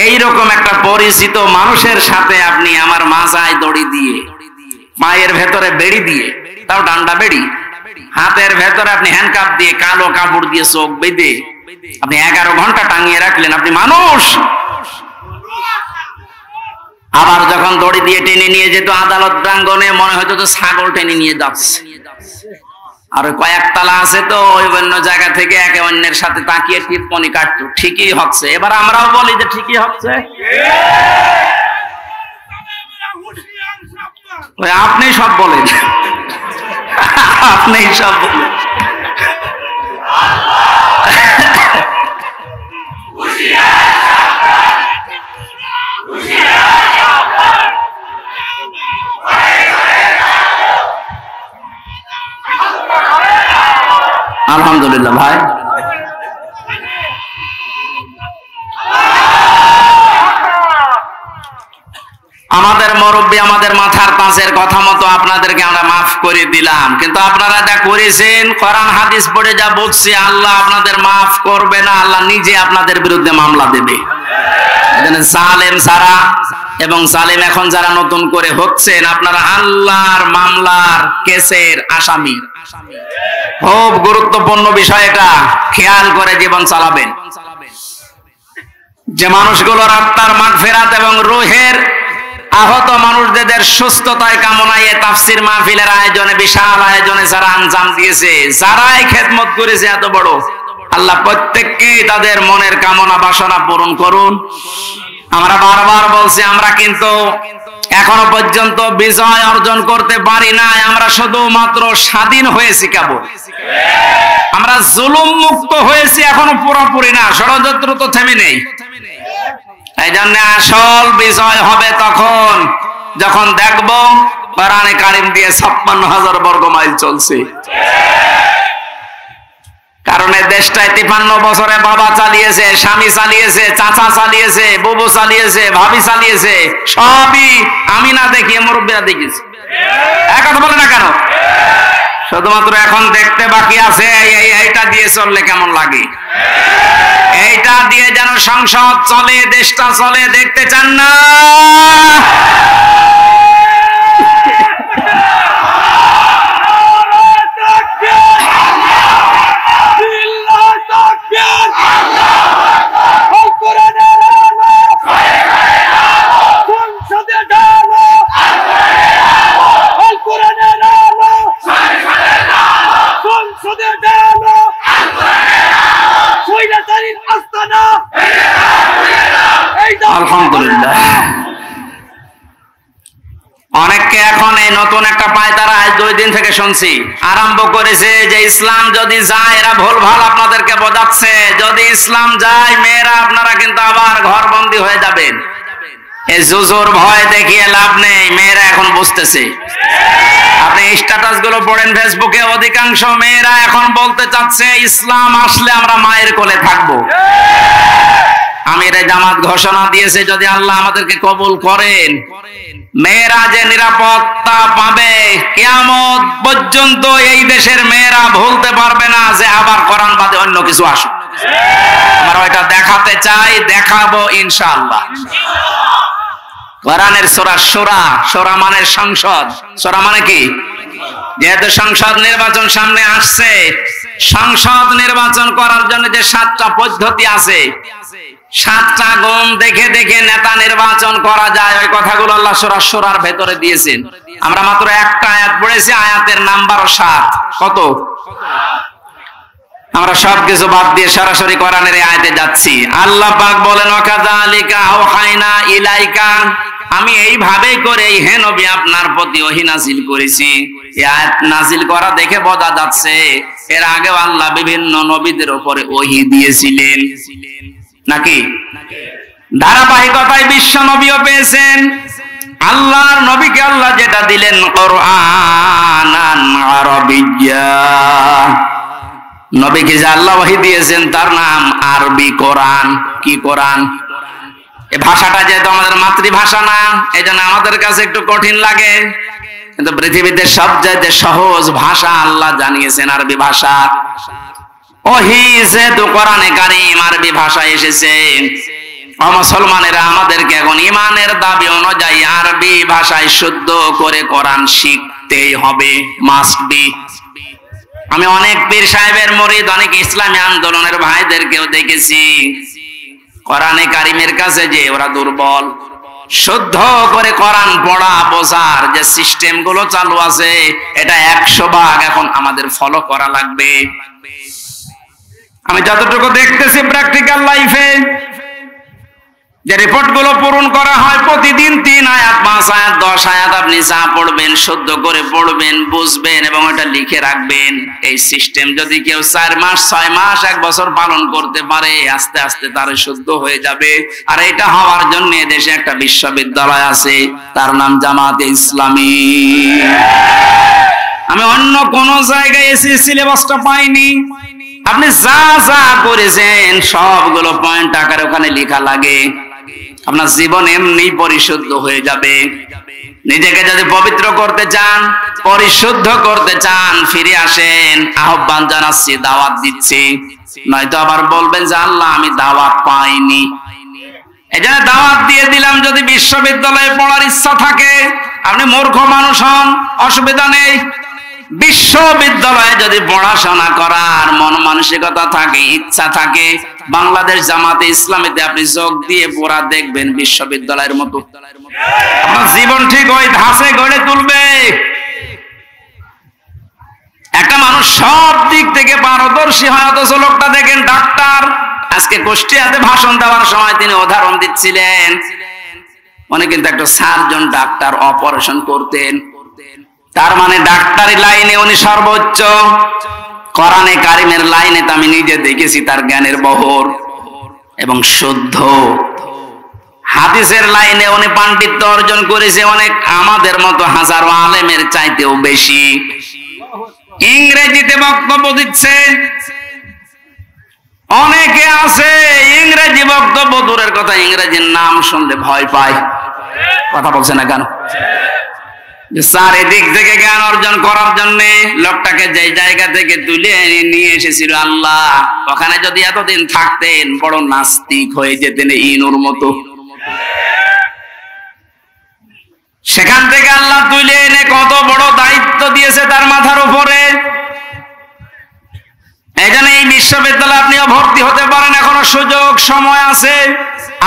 এইরকম একটা পরিচিত মানুষের সাথে আপনি আমার মাজায় দড়ি দিয়ে, মায়ের ভেতরে বেড়ি দিয়ে, তাও ডান্ডা বেড়ি, হাতের ভেতরে আপনি হ্যান্ডকাপ দিয়ে, কালো কাপড় দিয়ে চোখ বেঁধে আপনি 11 ঘন্টা টাঙিয়ে রাখলেন, আপনি মানুষ। আবার যখন দড়ি দিয়ে টেনে নিয়ে যেত আদালত প্রাঙ্গণে, মনে হতো তো ছাগল টেনে নিয়ে যাচ্ছে। আর কয়েকতলা আছে তো, ওই অন্য জায়গা থেকে একে অন্যের সাথে তাকিয়ে টিপ্পনি কাটতো, ঠিকই হচ্ছে। এবার আমরাও বলি যে ঠিকই হচ্ছে। আপনি সব বলেন, আপনি সব বলেন। আলহামদুলিল্লাহ ভাই, আমাদের মুরব্বী আমাদের মাথার পাঁচের কথা মতো আপনাদেরকে আমরা মাফ করে দিলাম, কিন্তু আপনারা যা করেছেন, কোরআন হাদিস পড়ে যা বলছি, আল্লাহ আপনাদের মাফ করবে না, আল্লাহ নিজে আপনাদের বিরুদ্ধে মামলা দেবে। জালেম সারা এবং জালেম এখন যারা নতুন করে হচ্ছেন, আপনারা আল্লাহর মামলার কেসের আসামি। খুব গুরুত্বপূর্ণ বিষয় এটা, খেয়াল করে জীবন চালাবেন। যে মানুষগুলোর আত্মার মাগফিরাত এবং রূহের আহত মানুষদের সুস্থতায় কামনায় তাফসীর মাহফিলের আয়োজনে, বিশাল আয়োজনে যারা আঞ্জাম দিয়েছে, যারাই খেদমত করেছে এত বড়, আল্লাহ প্রত্যেককে তাদের মনের কামনা বাসনা পূরণ করুন। আমরা বারবার বলছি, আমরা কিন্তু এখনো পর্যন্ত বিজয় অর্জন করতে পারি না, আমরা শুধুমাত্র স্বাধীন হয়েছি কেবল। আমরা জুলুম মুক্ত হয়েছি, এখনো পুরোপুরি না, ষড়যন্ত্র তো থেমে নেই। এই জন্য আসল বিজয় হবে তখন যখন দেখব কোরআনে কারিম দিয়ে 56,000 বর্গ মাইল চলছে। কারণ এই দেশটায় 53 বছরে বাবা চালিয়েছে, স্বামী চালিয়েছে, চাচা চালিয়েছে, বুবু চালিয়েছে, ভাবি চালিয়েছে, সবই আমি না দেখিয়ে মুরব্বীরা দেখিয়েছে। এক কথা বলে না কেন? শুধুমাত্র এখন দেখতে বাকি আছে এইটা দিয়ে চললে কেমন লাগে, এইটা দিয়ে যেন সংসদ চলে, দেশটা চলে, দেখতে চান না? আলহামদুলিল্লাহ। অনেককে এখন এই নতুন একটা পায়তারা আজ 2 দিন থেকে শুনছি আরম্ভ করেছে যে ইসলাম যদি যায়, এরা ভুলভাল আপনাদেরকে বোঝাচ্ছে, যদি ইসলাম যায় মেয়েরা আপনারা কিন্তু আবার ঘরবন্দি হয়ে যাবেন। এই জুজুর ভয় দেখিয়ে লাভ নেই, মেয়েরা এখন বুঝতেছে। আপনি স্ট্যাটাস গুলো পড়েন ফেসবুকে, অধিকাংশ মেয়েরা এখন বলতে চাচ্ছে ইসলাম আসলে আমরা মায়ের কোলে থাকবো। আমিরে জামাত ঘোষণা দিয়েছে, যদি আল্লাহ আমাদেরকে কবুল করেন, মেয়েরা যে নিরাপত্তা পাবে, কিয়ামত পর্যন্ত এই দেশের মেয়েরা ভুলতে পারবে না যে আবার কোরআন বাদে অন্য কিছু আসুক। আমরা ওইটা দেখাতে চাই, দেখাবো ইনশাআল্লাহ। কোরআনের সূরা শূরা, শূরা মানে সংসদ, শূরা মানে কি? যেহেতু সংসদ নির্বাচন সামনে আসছে, সংসদ নির্বাচন করার জন্য যে 7টা পদ্ধতি আছে, সাতটা গুণ দেখে দেখে নেতা নির্বাচন করা যায়, ওই কথাগুলো আল্লাহ সূরা সূরার ভেতরে দিয়েছেন। আমরা মাত্র একটা আয়াত পড়েছি, আয়াতের নাম্বারও 7। কত? আমরা সবকিছু বাদ দিয়ে সরাসরি কোরআনের এই আয়াতে যাচ্ছি। আল্লাহ পাক বলেন, ওয়াকাযালিকা আওহাইনা ইলাইকা, আমি এইভাবেই করে হে নবী আপনার প্রতি ওহী নাযিল করেছি। এই আয়াত নাযিল করা দেখে বোঝা যাচ্ছে এর আগেও আল্লাহ বিভিন্ন নবীদের উপরে ওহী দিয়েছিলেন নাকি? ধারাবাহিকতায় বিশ্ব নবীও পেয়েছেন। আল্লাহর নবীকে আল্লাহ যেটা দিলেন কুরআনান আরাবিয়্যা, নবীকে যে আল্লাহ ওহী দিয়েছেন তার নাম আরবি কোরআন। কি কোরআন? এই ভাষাটা যেহেতু আমাদের মাতৃভাষা না, এজন্য আমাদের কাছে একটু কঠিন লাগে, কিন্তু পৃথিবীতে সবচেয়ে সহজ ভাষা আল্লাহ জানিয়েছেন আরবি ভাষা। ওহী যেহেতু কোরআনে কারীম আরবি ভাষায় এসেছে, মুসলমানেরা আমাদেরকে এখন ঈমানের দাবি অনুযায়ী আরবি ভাষায় শুদ্ধ করে কোরআন শিখতেই হবে, মাস্ট বি। আমি অনেক পীর সাহেবের মুরিদ, অনেক ইসলামী আন্দোলনের ভাইদেরকেও দেখেছি কোরআনে কারীমের কাছে যে ওরা দুর্বল। শুদ্ধ করে কোরআন পড়া বোঝার যে সিস্টেম গুলো চালু আছে, এটা 100% এখন আমাদের ফলো করা লাগবে। আমি যতটুকু দেখতেছি প্র্যাকটিক্যাল লাইফে, যে রিপোর্ট গুলো পূরণ করা হয় প্রতিদিন 3 আয়াত 5 আয়াত 10 আয়াত আপনি যা পড়বেন শুদ্ধ করে পড়বেন, বুঝবেন এবং এটা লিখে রাখবেন। এই সিস্টেম যদি কেউ 4 মাস 6 মাস 1 বছর পালন করতে পারে, আস্তে আস্তে তার শুদ্ধ হয়ে যাবে। আর এটা হওয়ার জন্য দেশে একটা বিশ্ববিদ্যালয় আছে, তার নাম জামাতে ইসলামী। আমি অন্য কোন জায়গায় এসে সিলেবাসটা পাইনি। আপনি যা যা করেছেন সবগুলো পয়েন্ট আকারে ওখানে লেখা লাগে। আপনার জীবন এমনি পরিশুদ্ধ হয়ে যাবে। নিজেকে যদি পবিত্র করতে চান, পরিশুদ্ধ করতে চান, ফিরে আসেন। আহ্বান জানাচ্ছি, দাওয়াত দিচ্ছি। নয়তো আবার বলবেন যে আল্লাহ আমি দাওয়াত পাইনি। এই জন্য দাওয়াত দিয়ে দিলাম। যদি বিশ্ববিদ্যালয়ে পড়ার ইচ্ছা থাকে, আপনি মূর্খ মানুষ হন, অসুবিধা নেই। বিশ্ববিদ্যালয়ে যদি পড়াশোনা করার মন মানসিকতা থাকে, ইচ্ছা থাকে, বাংলাদেশ জামাতে ইসলামীতে আপনি যোগ দিয়ে পড়া দেখবেন বিশ্ববিদ্যালয়ের মতো। আপনার জীবন ঠিক ওই ধাঁচে গড়ে তুলবে। একটা মানুষ সব দিক থেকে পারদর্শী হয়, অথচ লোকটা দেখেন ডাক্তার। আজকে কুষ্টিয়াতে ভাষণ দেওয়ার সময় তিনি উদাহরণ দিচ্ছিলেন, উনি কিন্তু একটা সার্জন ডাক্তার, অপারেশন করতেন। তার মানে ডাক্তারি লাইনে উনি সর্বোচ্চ। কোরআনে কারীমের লাইনে তো আমি নিজে দেখেছি তার জ্ঞানের বহর এবং শুদ্ধ। হাদিসের লাইনে উনি পাণ্ডিত্য অর্জন করেছে অনেক আমাদের মতো হাজারো আলেমের চাইতেও বেশি। ইংরেজিতে বক্তব্য দিচ্ছে। অনেকে আছে ইংরেজি বক্তব্য দূরের কথা, ইংরেজির নাম শুনলে ভয় পায়। কথা বলছে না কেন? চারিদিক থেকে জ্ঞান অর্জন করার জন্য লোকটাকে যে জায়গা থেকে তুলে নিয়ে এসেছিল আল্লাহ, ওখানে যদি এতদিন থাকতেন বড় নাস্তিক হয়ে যেতেন ইনুর মতো। সেখান থেকে আল্লাহ তুলে এনে কত বড় দায়িত্ব দিয়েছে তার মাথার উপরে। এই জন্য এই বিশ্ববিদ্যালয়ে আপনিও ভর্তি হতে পারেন, এখনো সুযোগ সময় আছে।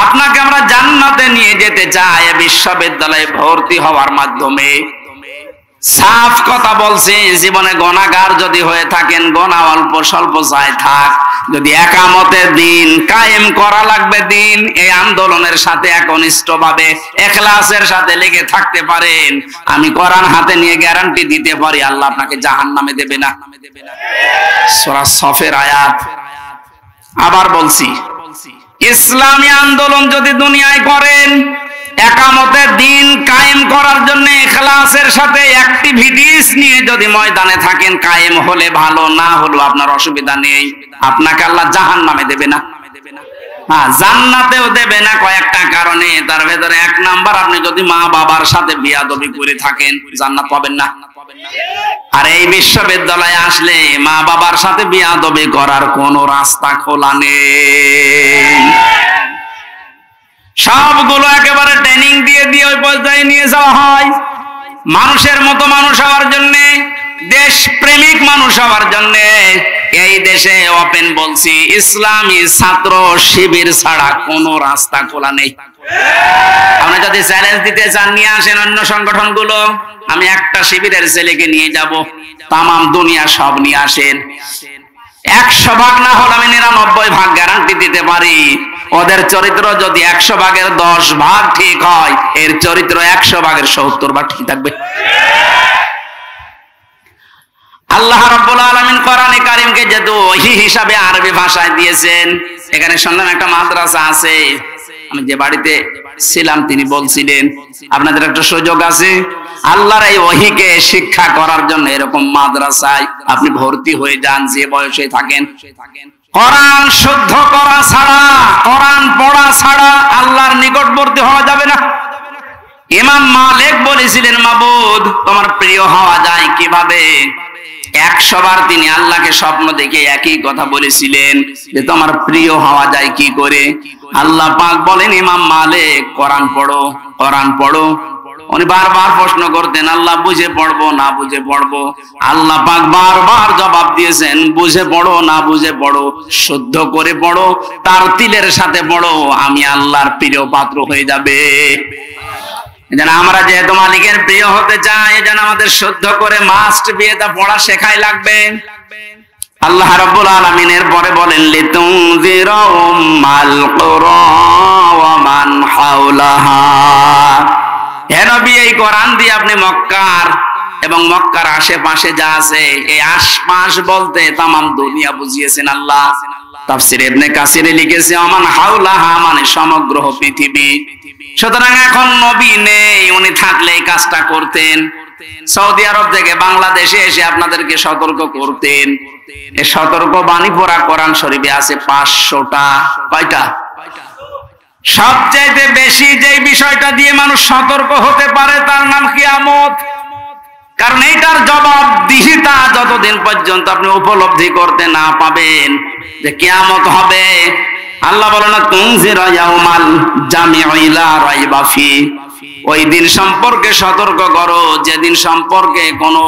আপনাকে আমরা জান্নাতে নিয়ে যেতে চাই বিশ্ববিদ্যালয়ে ভর্তি হওয়ার মাধ্যমে। সাফ কথা বলছি, জীবনে গুনাহগার যদি হয়ে থাকেন, গুনাহ অল্প স্বল্প যায় থাক, যদি একামতের দিন কায়েম করা লাগবে দিন, এই আন্দোলনের সাথে একনিষ্ঠভাবে ইখলাসের সাথে লেগে থাকতে পারেন, আমি কোরআন হাতে নিয়ে গ্যারান্টি দিতে পারি আল্লাহ আপনাকে জাহান্নামে দেবে না। সূরা সফের আয়াত। আবার বলছি, ইসলামী আন্দোলন যদি দুনিয়ায় করেন, একামতের দিন কায়েম করার জন্য ইখলাসের সাথে অ্যাক্টিভিটিস নিয়ে যদি ময়দানে থাকেন, কায়েম হলে ভালো, না হলেও আপনার অসুবিধা নেই। আপনাকে আল্লাহ জাহান্নামে দেবে না, হ্যাঁ জান্নাতেও দেবে না কয়েকটা কারণে। তার ভেতরে 1 নাম্বার, আপনি যদি মা বাবার সাথে বিয়াদবি করে থাকেন জান্নাত পাবেন না। আর এই বিশ্ববিদ্যালয়ে আসলে মা বাবার সাথে বিয়াদবি করার কোনো রাস্তা খোলা নেই। সবগুলো একেবারে ট্রেনিং দিয়ে দিয়ে ওই পর্যায়ে নিয়ে যাওয়া হয়। মানুষের মতো মানুষ হওয়ার জন্য, দেশ প্রেমিক মানুষ হওয়ার জন্য, এই দেশে ওপেন বলছি, ইসলামী ছাত্র শিবির ছাড়া কোনো রাস্তা খোলা নেই। আপনি যদি চ্যালেঞ্জ দিতে চান নিয়ে আসেন অন্য সংগঠনগুলো, আমি একটা শিবিরের ছেলেকে নিয়ে যাব, তামাম দুনিয়া সব নিয়ে আসেন। 100 ভাগ না হলে আমি 99 ভাগ গ্যারান্টি দিতে পারি, ওদের চরিত্র যদি 100 ভাগের 10 ভাগ ঠিক হয়, এর চরিত্র 100 ভাগের 70 ভাগ ঠিক থাকবে। আল্লাহ রাব্বুল আলামিন কোরআনে কারীমকে যেহেতু ওহী হিসাবে আরবি ভাষায় দিয়েছেন, এখানে শুনলাম একটা মাদ্রাসা আছে। আমি যে বাড়িতে ছিলাম তিনি বলছিলেন আপনাদের একটা সুযোগ আছে আল্লাহর এই ওহীকে শিক্ষা করার জন্য, এরকম মাদ্রাসায় আপনি ভর্তি হয়ে যান যে বয়সে থাকেন। কোরআন শুদ্ধ করা ছাড়া, কোরআন পড়া ছাড়া আল্লাহর নিকটবর্তী হওয়া যাবে না। ইমাম মালিক বলেছিলেন, মাবুদ তোমার প্রিয় হওয়া যায় কিভাবে? 100 বার তিনি আল্লাহকে স্বপ্ন দেখে একই কথা বলেছিলেন যে তোমার প্রিয় হওয়া যায় কি করে? আল্লাহ পাক বলেন, ইমাম মালিক কোরআন পড়ো, কোরআন পড়ো। উনি বারবার প্রশ্ন করতেন, আল্লাহ বুঝে পড়বো না বুঝে পড়বো? আল্লাহ পাক বারবার জবাব দিয়েছেন, বুঝে পড়ো না বুঝে পড়ো, শুদ্ধ করে পড়ো, তার তিলের সাথে পড়ো, আমি আল্লাহর প্রিয় পাত্র হয়ে যাবে। যেন আমরা যেহেতু মালিকের প্রিয় হতে চাই, যেন আমাদের শুদ্ধ করে মাস্ট বিয়েটা পড়া শেখাই লাগবে। আল্লাহ রাব্বুল আলামিন এর পরে বলেন, লিতুনযিরা উম্মাল কুরা ওয়া মান হাওলাহা। হে নবী, এই কোরআন দিয়ে আপনি মক্কার এবং মক্কার আশেপাশে যা আছে, এই আশপাশ বলতে তামাম দুনিয়া বুঝিয়েছেন আল্লাহ। তাফসীর ইবনে কাসিরে লিখেছে, ওমান হাওলাহা মানে সমগ্র পৃথিবী। সুতরাং এখন নবী নেই, উনি থাকলে এই কাজটা করতেন। সৌদি আরব থেকে বাংলাদেশে এসে আপনাদেরকে সতর্ক করতেন। এই সতর্ক বাণী পড়া কোরআন শরীফে আছে 500টা। কয়টা? সবচেয়ে বেশি যে বিষয়টা দিয়ে মানুষ সতর্ক হতে পারে তার নাম কিয়ামত। কারণ এইটার জবাবদিহিতা যতদিন পর্যন্ত আপনি উপলব্ধি করতে না পাবেন যে কিয়ামত হবে, আল্লাহ বলেন না তুনজিরা ইয়াউমাল জামিউ লা রাইবা ফি, ওই দিন সম্পর্কে সতর্ক করো যেদিন সম্পর্কে কোনো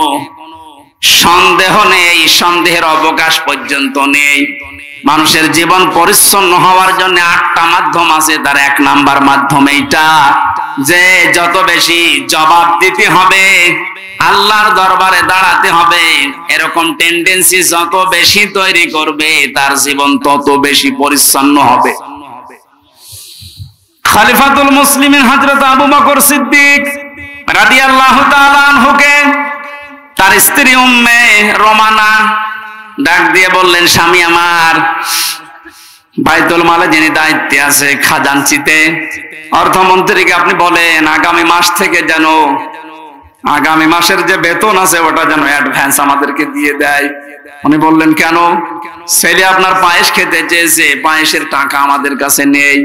সন্দেহ নেই, সন্দেহের অবকাশ পর্যন্ত নেই। মানুষের জীবন পরিচ্ছন্ন হওয়ার জন্য 8টা মাধ্যম আছে, তার 1 নাম্বার মাধ্যম এইটা যে যত বেশি জবাব দিতে হবে, আল্লাহর দরবারে দাঁড়াতে হবে, এরকম টেন্ডেন্সি যত বেশি তৈরি করবে তার জীবন তত বেশি পরিচ্ছন্ন হবে। খলিফাতুল মুসলিমিন হযরত আবু বকর সিদ্দিক রাদিয়াল্লাহু তাআলা আনহুকে তার স্ত্রী উম্মে রোমানা ডাক দিয়ে বললেন, স্বামী আমার, বাইতুল মালে যিনি দায়িত্বে আছে খাজানচিতে, অর্থমন্ত্রীকে আপনি বলেন আগামী মাস থেকে যেন আগামী মাসের যে বেতন আছে ওটা যেন অ্যাডভান্স আমাদেরকে দিয়ে দেয়। উনি বললেন, কেন? ছেলে আপনার পায়েস খেতে চেয়েছে, পায়েসের টাকা আমাদের কাছে নেই।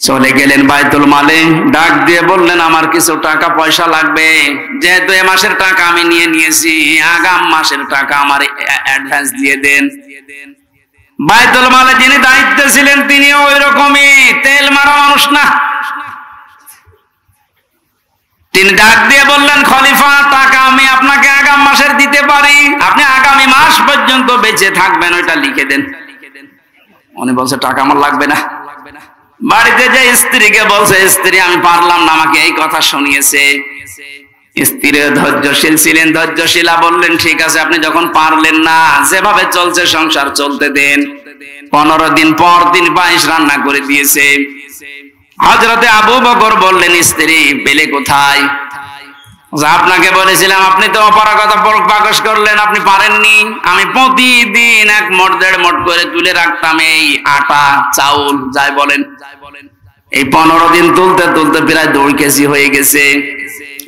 চলে গেলেন বাইতুল মালে, ডাক দিয়ে বললেন, আমার কিছু টাকা পয়সা লাগবে, যেহেতু এ মাসের টাকা আমি নিয়ে নিয়েছি, আগাম মাসের টাকা আমার অ্যাডভান্স দিয়ে দেন। বাইতুল মালে যিনি দায়িত্বে ছিলেন তিনিও ওই রকমই তেল মারা মানুষ না। তিনি ডাক দিয়ে বললেন, খলিফা, টাকা আমি আপনাকে আগাম মাসের দিতে পারি, আপনি আগামী মাস পর্যন্ত বেঁচে থাকবেন, ওইটা লিখে দেন। উনি বলছে, টাকা আমার লাগবে না। বাড়িতে যে স্ত্রীকে বলছে, স্ত্রী আমি পারলাম না, আমাকে এই কথা শুনিয়েছে। স্ত্রী ধৈর্যশীল ছিলেন, ধৈর্যশীলা বললেন, ঠিক আছে, আপনি যখন পারলেন না, যেভাবে চলছে সংসার চলতে দেন। 15 দিন পর তিনি পায়েস রান্না করে দিয়েছে। হযরতে আবু বকর বললেন, স্ত্রী পেলে কোথায়? আপনাকে বলেছিলাম, আপনি তো অপারগতা প্রকাশ করলেন, আপনি পারেননি। আমি প্রতিদিন 1 মোট 1.5 মোট করে তুলে রাখতাম এই আটা চাউল যাই বলেন। এই 15 দিন তুলতে তুলতে প্রায় 2 কেজি হয়ে গেছে।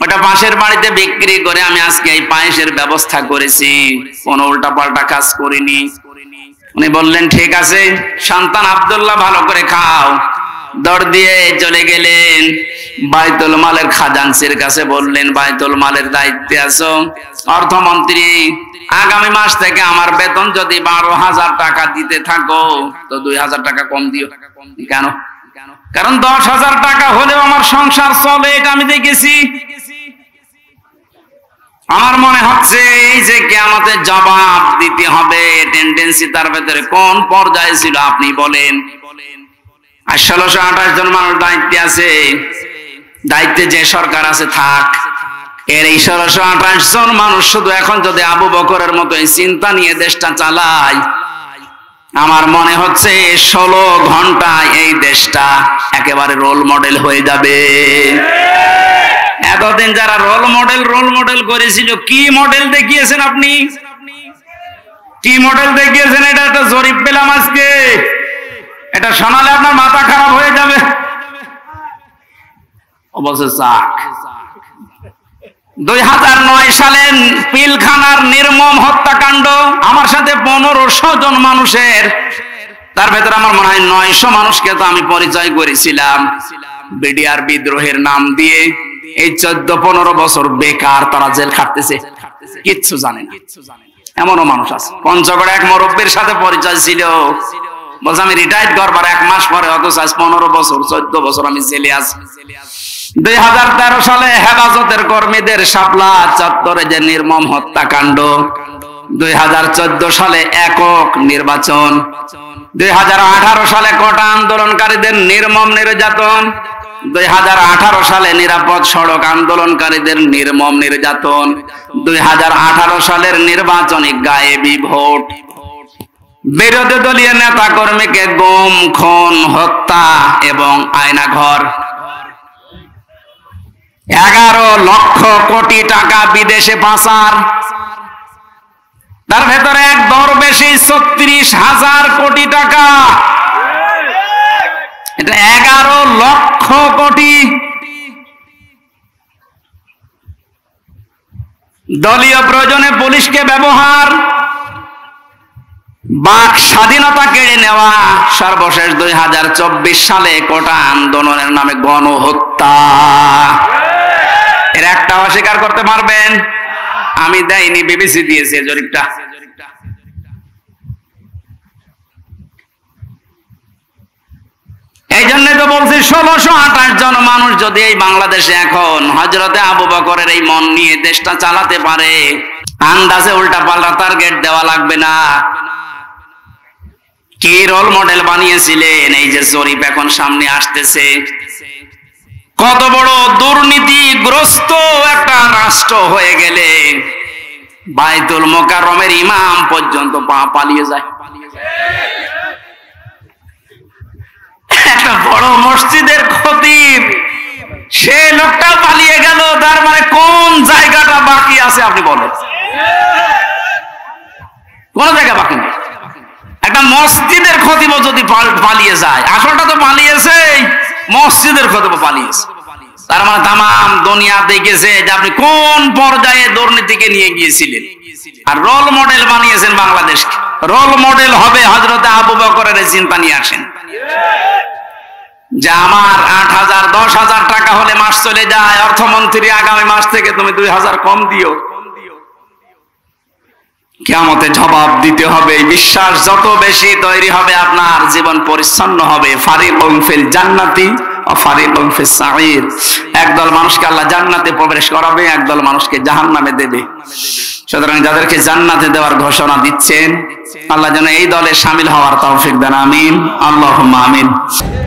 ওটা পাশের বাড়িতে বিক্রি করে আমি আজকে এই পায়েসের ব্যবস্থা করেছি, কোনো উল্টা পাল্টা কাজ করিনি। উনি বললেন, ঠিক আছে, সন্তান আব্দুল্লাহ ভালো করে খাও। দৌড় দিয়ে চলে গেলেন বাইতুল মালের খাজানচির কাছে, বললেন, বাইতুল মালের দায়িত্বে আছো, অর্থমন্ত্রী, আগামী মাস থেকে আমার বেতন যদি 12,000 টাকা দিতে থাকো তো 2,000 টাকা কম দিও। কেন? কারণ 10,000 টাকা হলেও আমার সংসার চলে, এটা আমি দেখেছি। আমার মনে হচ্ছে এই যে কিয়ামতের জবাব দিতে হবে, টেন্ডেন্সি তার ভেতরে কোন পর্যায়ে ছিল আপনি বলেন। আর 1628 জন মানুষ দায়িত্বে আছে, দায়িত্বে যে সরকার আছে থাক, এর এই 1628 জন মানুষ শুধু এখন যদি আবু বকরের মতো এই চিন্তা নিয়ে দেশটা চালায়, আমার মনে হচ্ছে 16 ঘন্টায় এই দেশটা একেবারে রোল মডেল হয়ে যাবে। এতদিন যারা রোল মডেল করেছিল, কি মডেল দেখিয়েছেন আপনি? কি মডেল দেখিয়েছেন? এটা একটা জরিপ পেলাম আজকে, এটা শোনালে আপনার মাথা খারাপ হয়ে যাবে। অবশ্য 2009 সালে পিলখানার নির্মম হত্যাকাণ্ড, আমার সাথে 1500 জন মানুষের, তার ভেতরে আমার মনে হয় 900 মানুষকে তো আমি পরিচয় করেছিলাম বিডিআর বিদ্রোহের নাম দিয়ে। এই 14-15 বছর বেকার তারা জেল খাটতেছে, কিচ্ছু জানে না। এমনও মানুষ আছে। পঞ্চগড়ে এক মুরব্বির সাথে পরিচয় ছিল, বলছে আমি রিটায়ার্ড করবার 1 মাস পরে, অথচ আজ 15 বছর 14 বছর আমি জেলে আছি। 2013 সালে হেফাজতের কর্মীদের শাপলা চত্বরে যে নির্মম হত্যাকাণ্ড, 2014 সালে একক নির্বাচন, 2018 সালে কোটা আন্দোলনকারীদের নির্মম নির্যাতন, 2018 সালে নিরাপদ সড়ক আন্দোলনকারীদের নির্মম নির্যাতন, 2018 সালের নির্বাচনী গায়েবী ভোট, বিরোধী দলীয় নেতা কর্মীকে গুম, খুন, হত্যা এবং আয়নাঘর, 11 লক্ষ কোটি টাকা বিদেশে পাচার, তার ভেতরে এক দরবেশী 36,000 কোটি টাকা, এটা 11 লক্ষ কোটি। দলীয় প্রয়োজনে পুলিশকে ব্যবহার, বাক স্বাধীনতা কেড়ে নেওয়া, সর্বশেষ 2024 সালে কোটা আন্দোলনের নামে গণহত্যা। এর একটা অস্বীকার করতে পারবেন? আমি দেয়নি, বিবিসি দিয়েছে জরিপটা। এই জন্য তো বলছি 1628 জন মানুষ যদি এই বাংলাদেশে এখন হযরতে আবু বকরের এই মন নিয়ে দেশটা চালাতে পারে, আন্দাজে উল্টা পাল্টা টার্গেট দেওয়া লাগবে না। কি রোল মডেল বানিয়েছিলেন, এই যে জরিপ এখন সামনে আসতেছে। কত বড় দুর্নীতিগ্রস্ত একটা রাষ্ট্র হয়ে গেলে বাইতুল মোকাররমের ইমাম পর্যন্ত পালিয়ে যায়। একটা বড় মসজিদের খতিব, সে লোকটা পালিয়ে গেল, তার মানে কোন জায়গাটা বাকি আছে আপনি বলেন? কোন জায়গা বাকি নেই। একটা মসজিদের খতিব যদি পালিয়ে যায়, আসলটা তো পালিয়েছে, মসজিদের খতিব পালিয়েছে, তার মানে তামাম দুনিয়া দেখেছে যে আপনি কোন পর্যায়ে দুর্নীতিকে নিয়ে গিয়েছিলেন। আর রোল মডেল বানিয়েছেন বাংলাদেশকে। রোল মডেল হবে হযরতে আবু বকরের চিন্তা নিয়ে আসেন যে আমার 8,000 10,000 টাকা হলে মাস চলে যায়, অর্থমন্ত্রী আগামী মাস থেকে তুমি 2,000 কম দিও। কিয়ামতে জবাব দিতে হবে। বিশ্বাস যত বেশি তৈরি হবে, আপনার জীবন পরিচ্ছন্ন হবে। ফারিকুন ফিল জান্নাতি ওয়া ফারিকুন ফিস সাঈর। একদল মানুষকে আল্লাহ জান্নাতে প্রবেশ করাবে, একদল মানুষকে জাহান্নামে দেবে। সুতরাং যাদেরকে জান্নাতে দেওয়ার ঘোষণা দিচ্ছেন, আল্লাহ যেন এই দলে শামিল হওয়ার তৌফিক দেন। আমিন, আল্লাহুম্মা আমিন।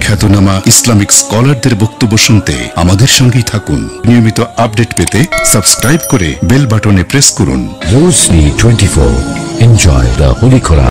খ্যাতনামা ইসলামিক স্কলারদের বক্তব্য শুনতে আমাদের সঙ্গেই থাকুন। নিয়মিত আপডেট পেতে সাবস্ক্রাইব করে বেল বাটনে প্রেস করুন। Rosni 24. Enjoy the Holy Quran.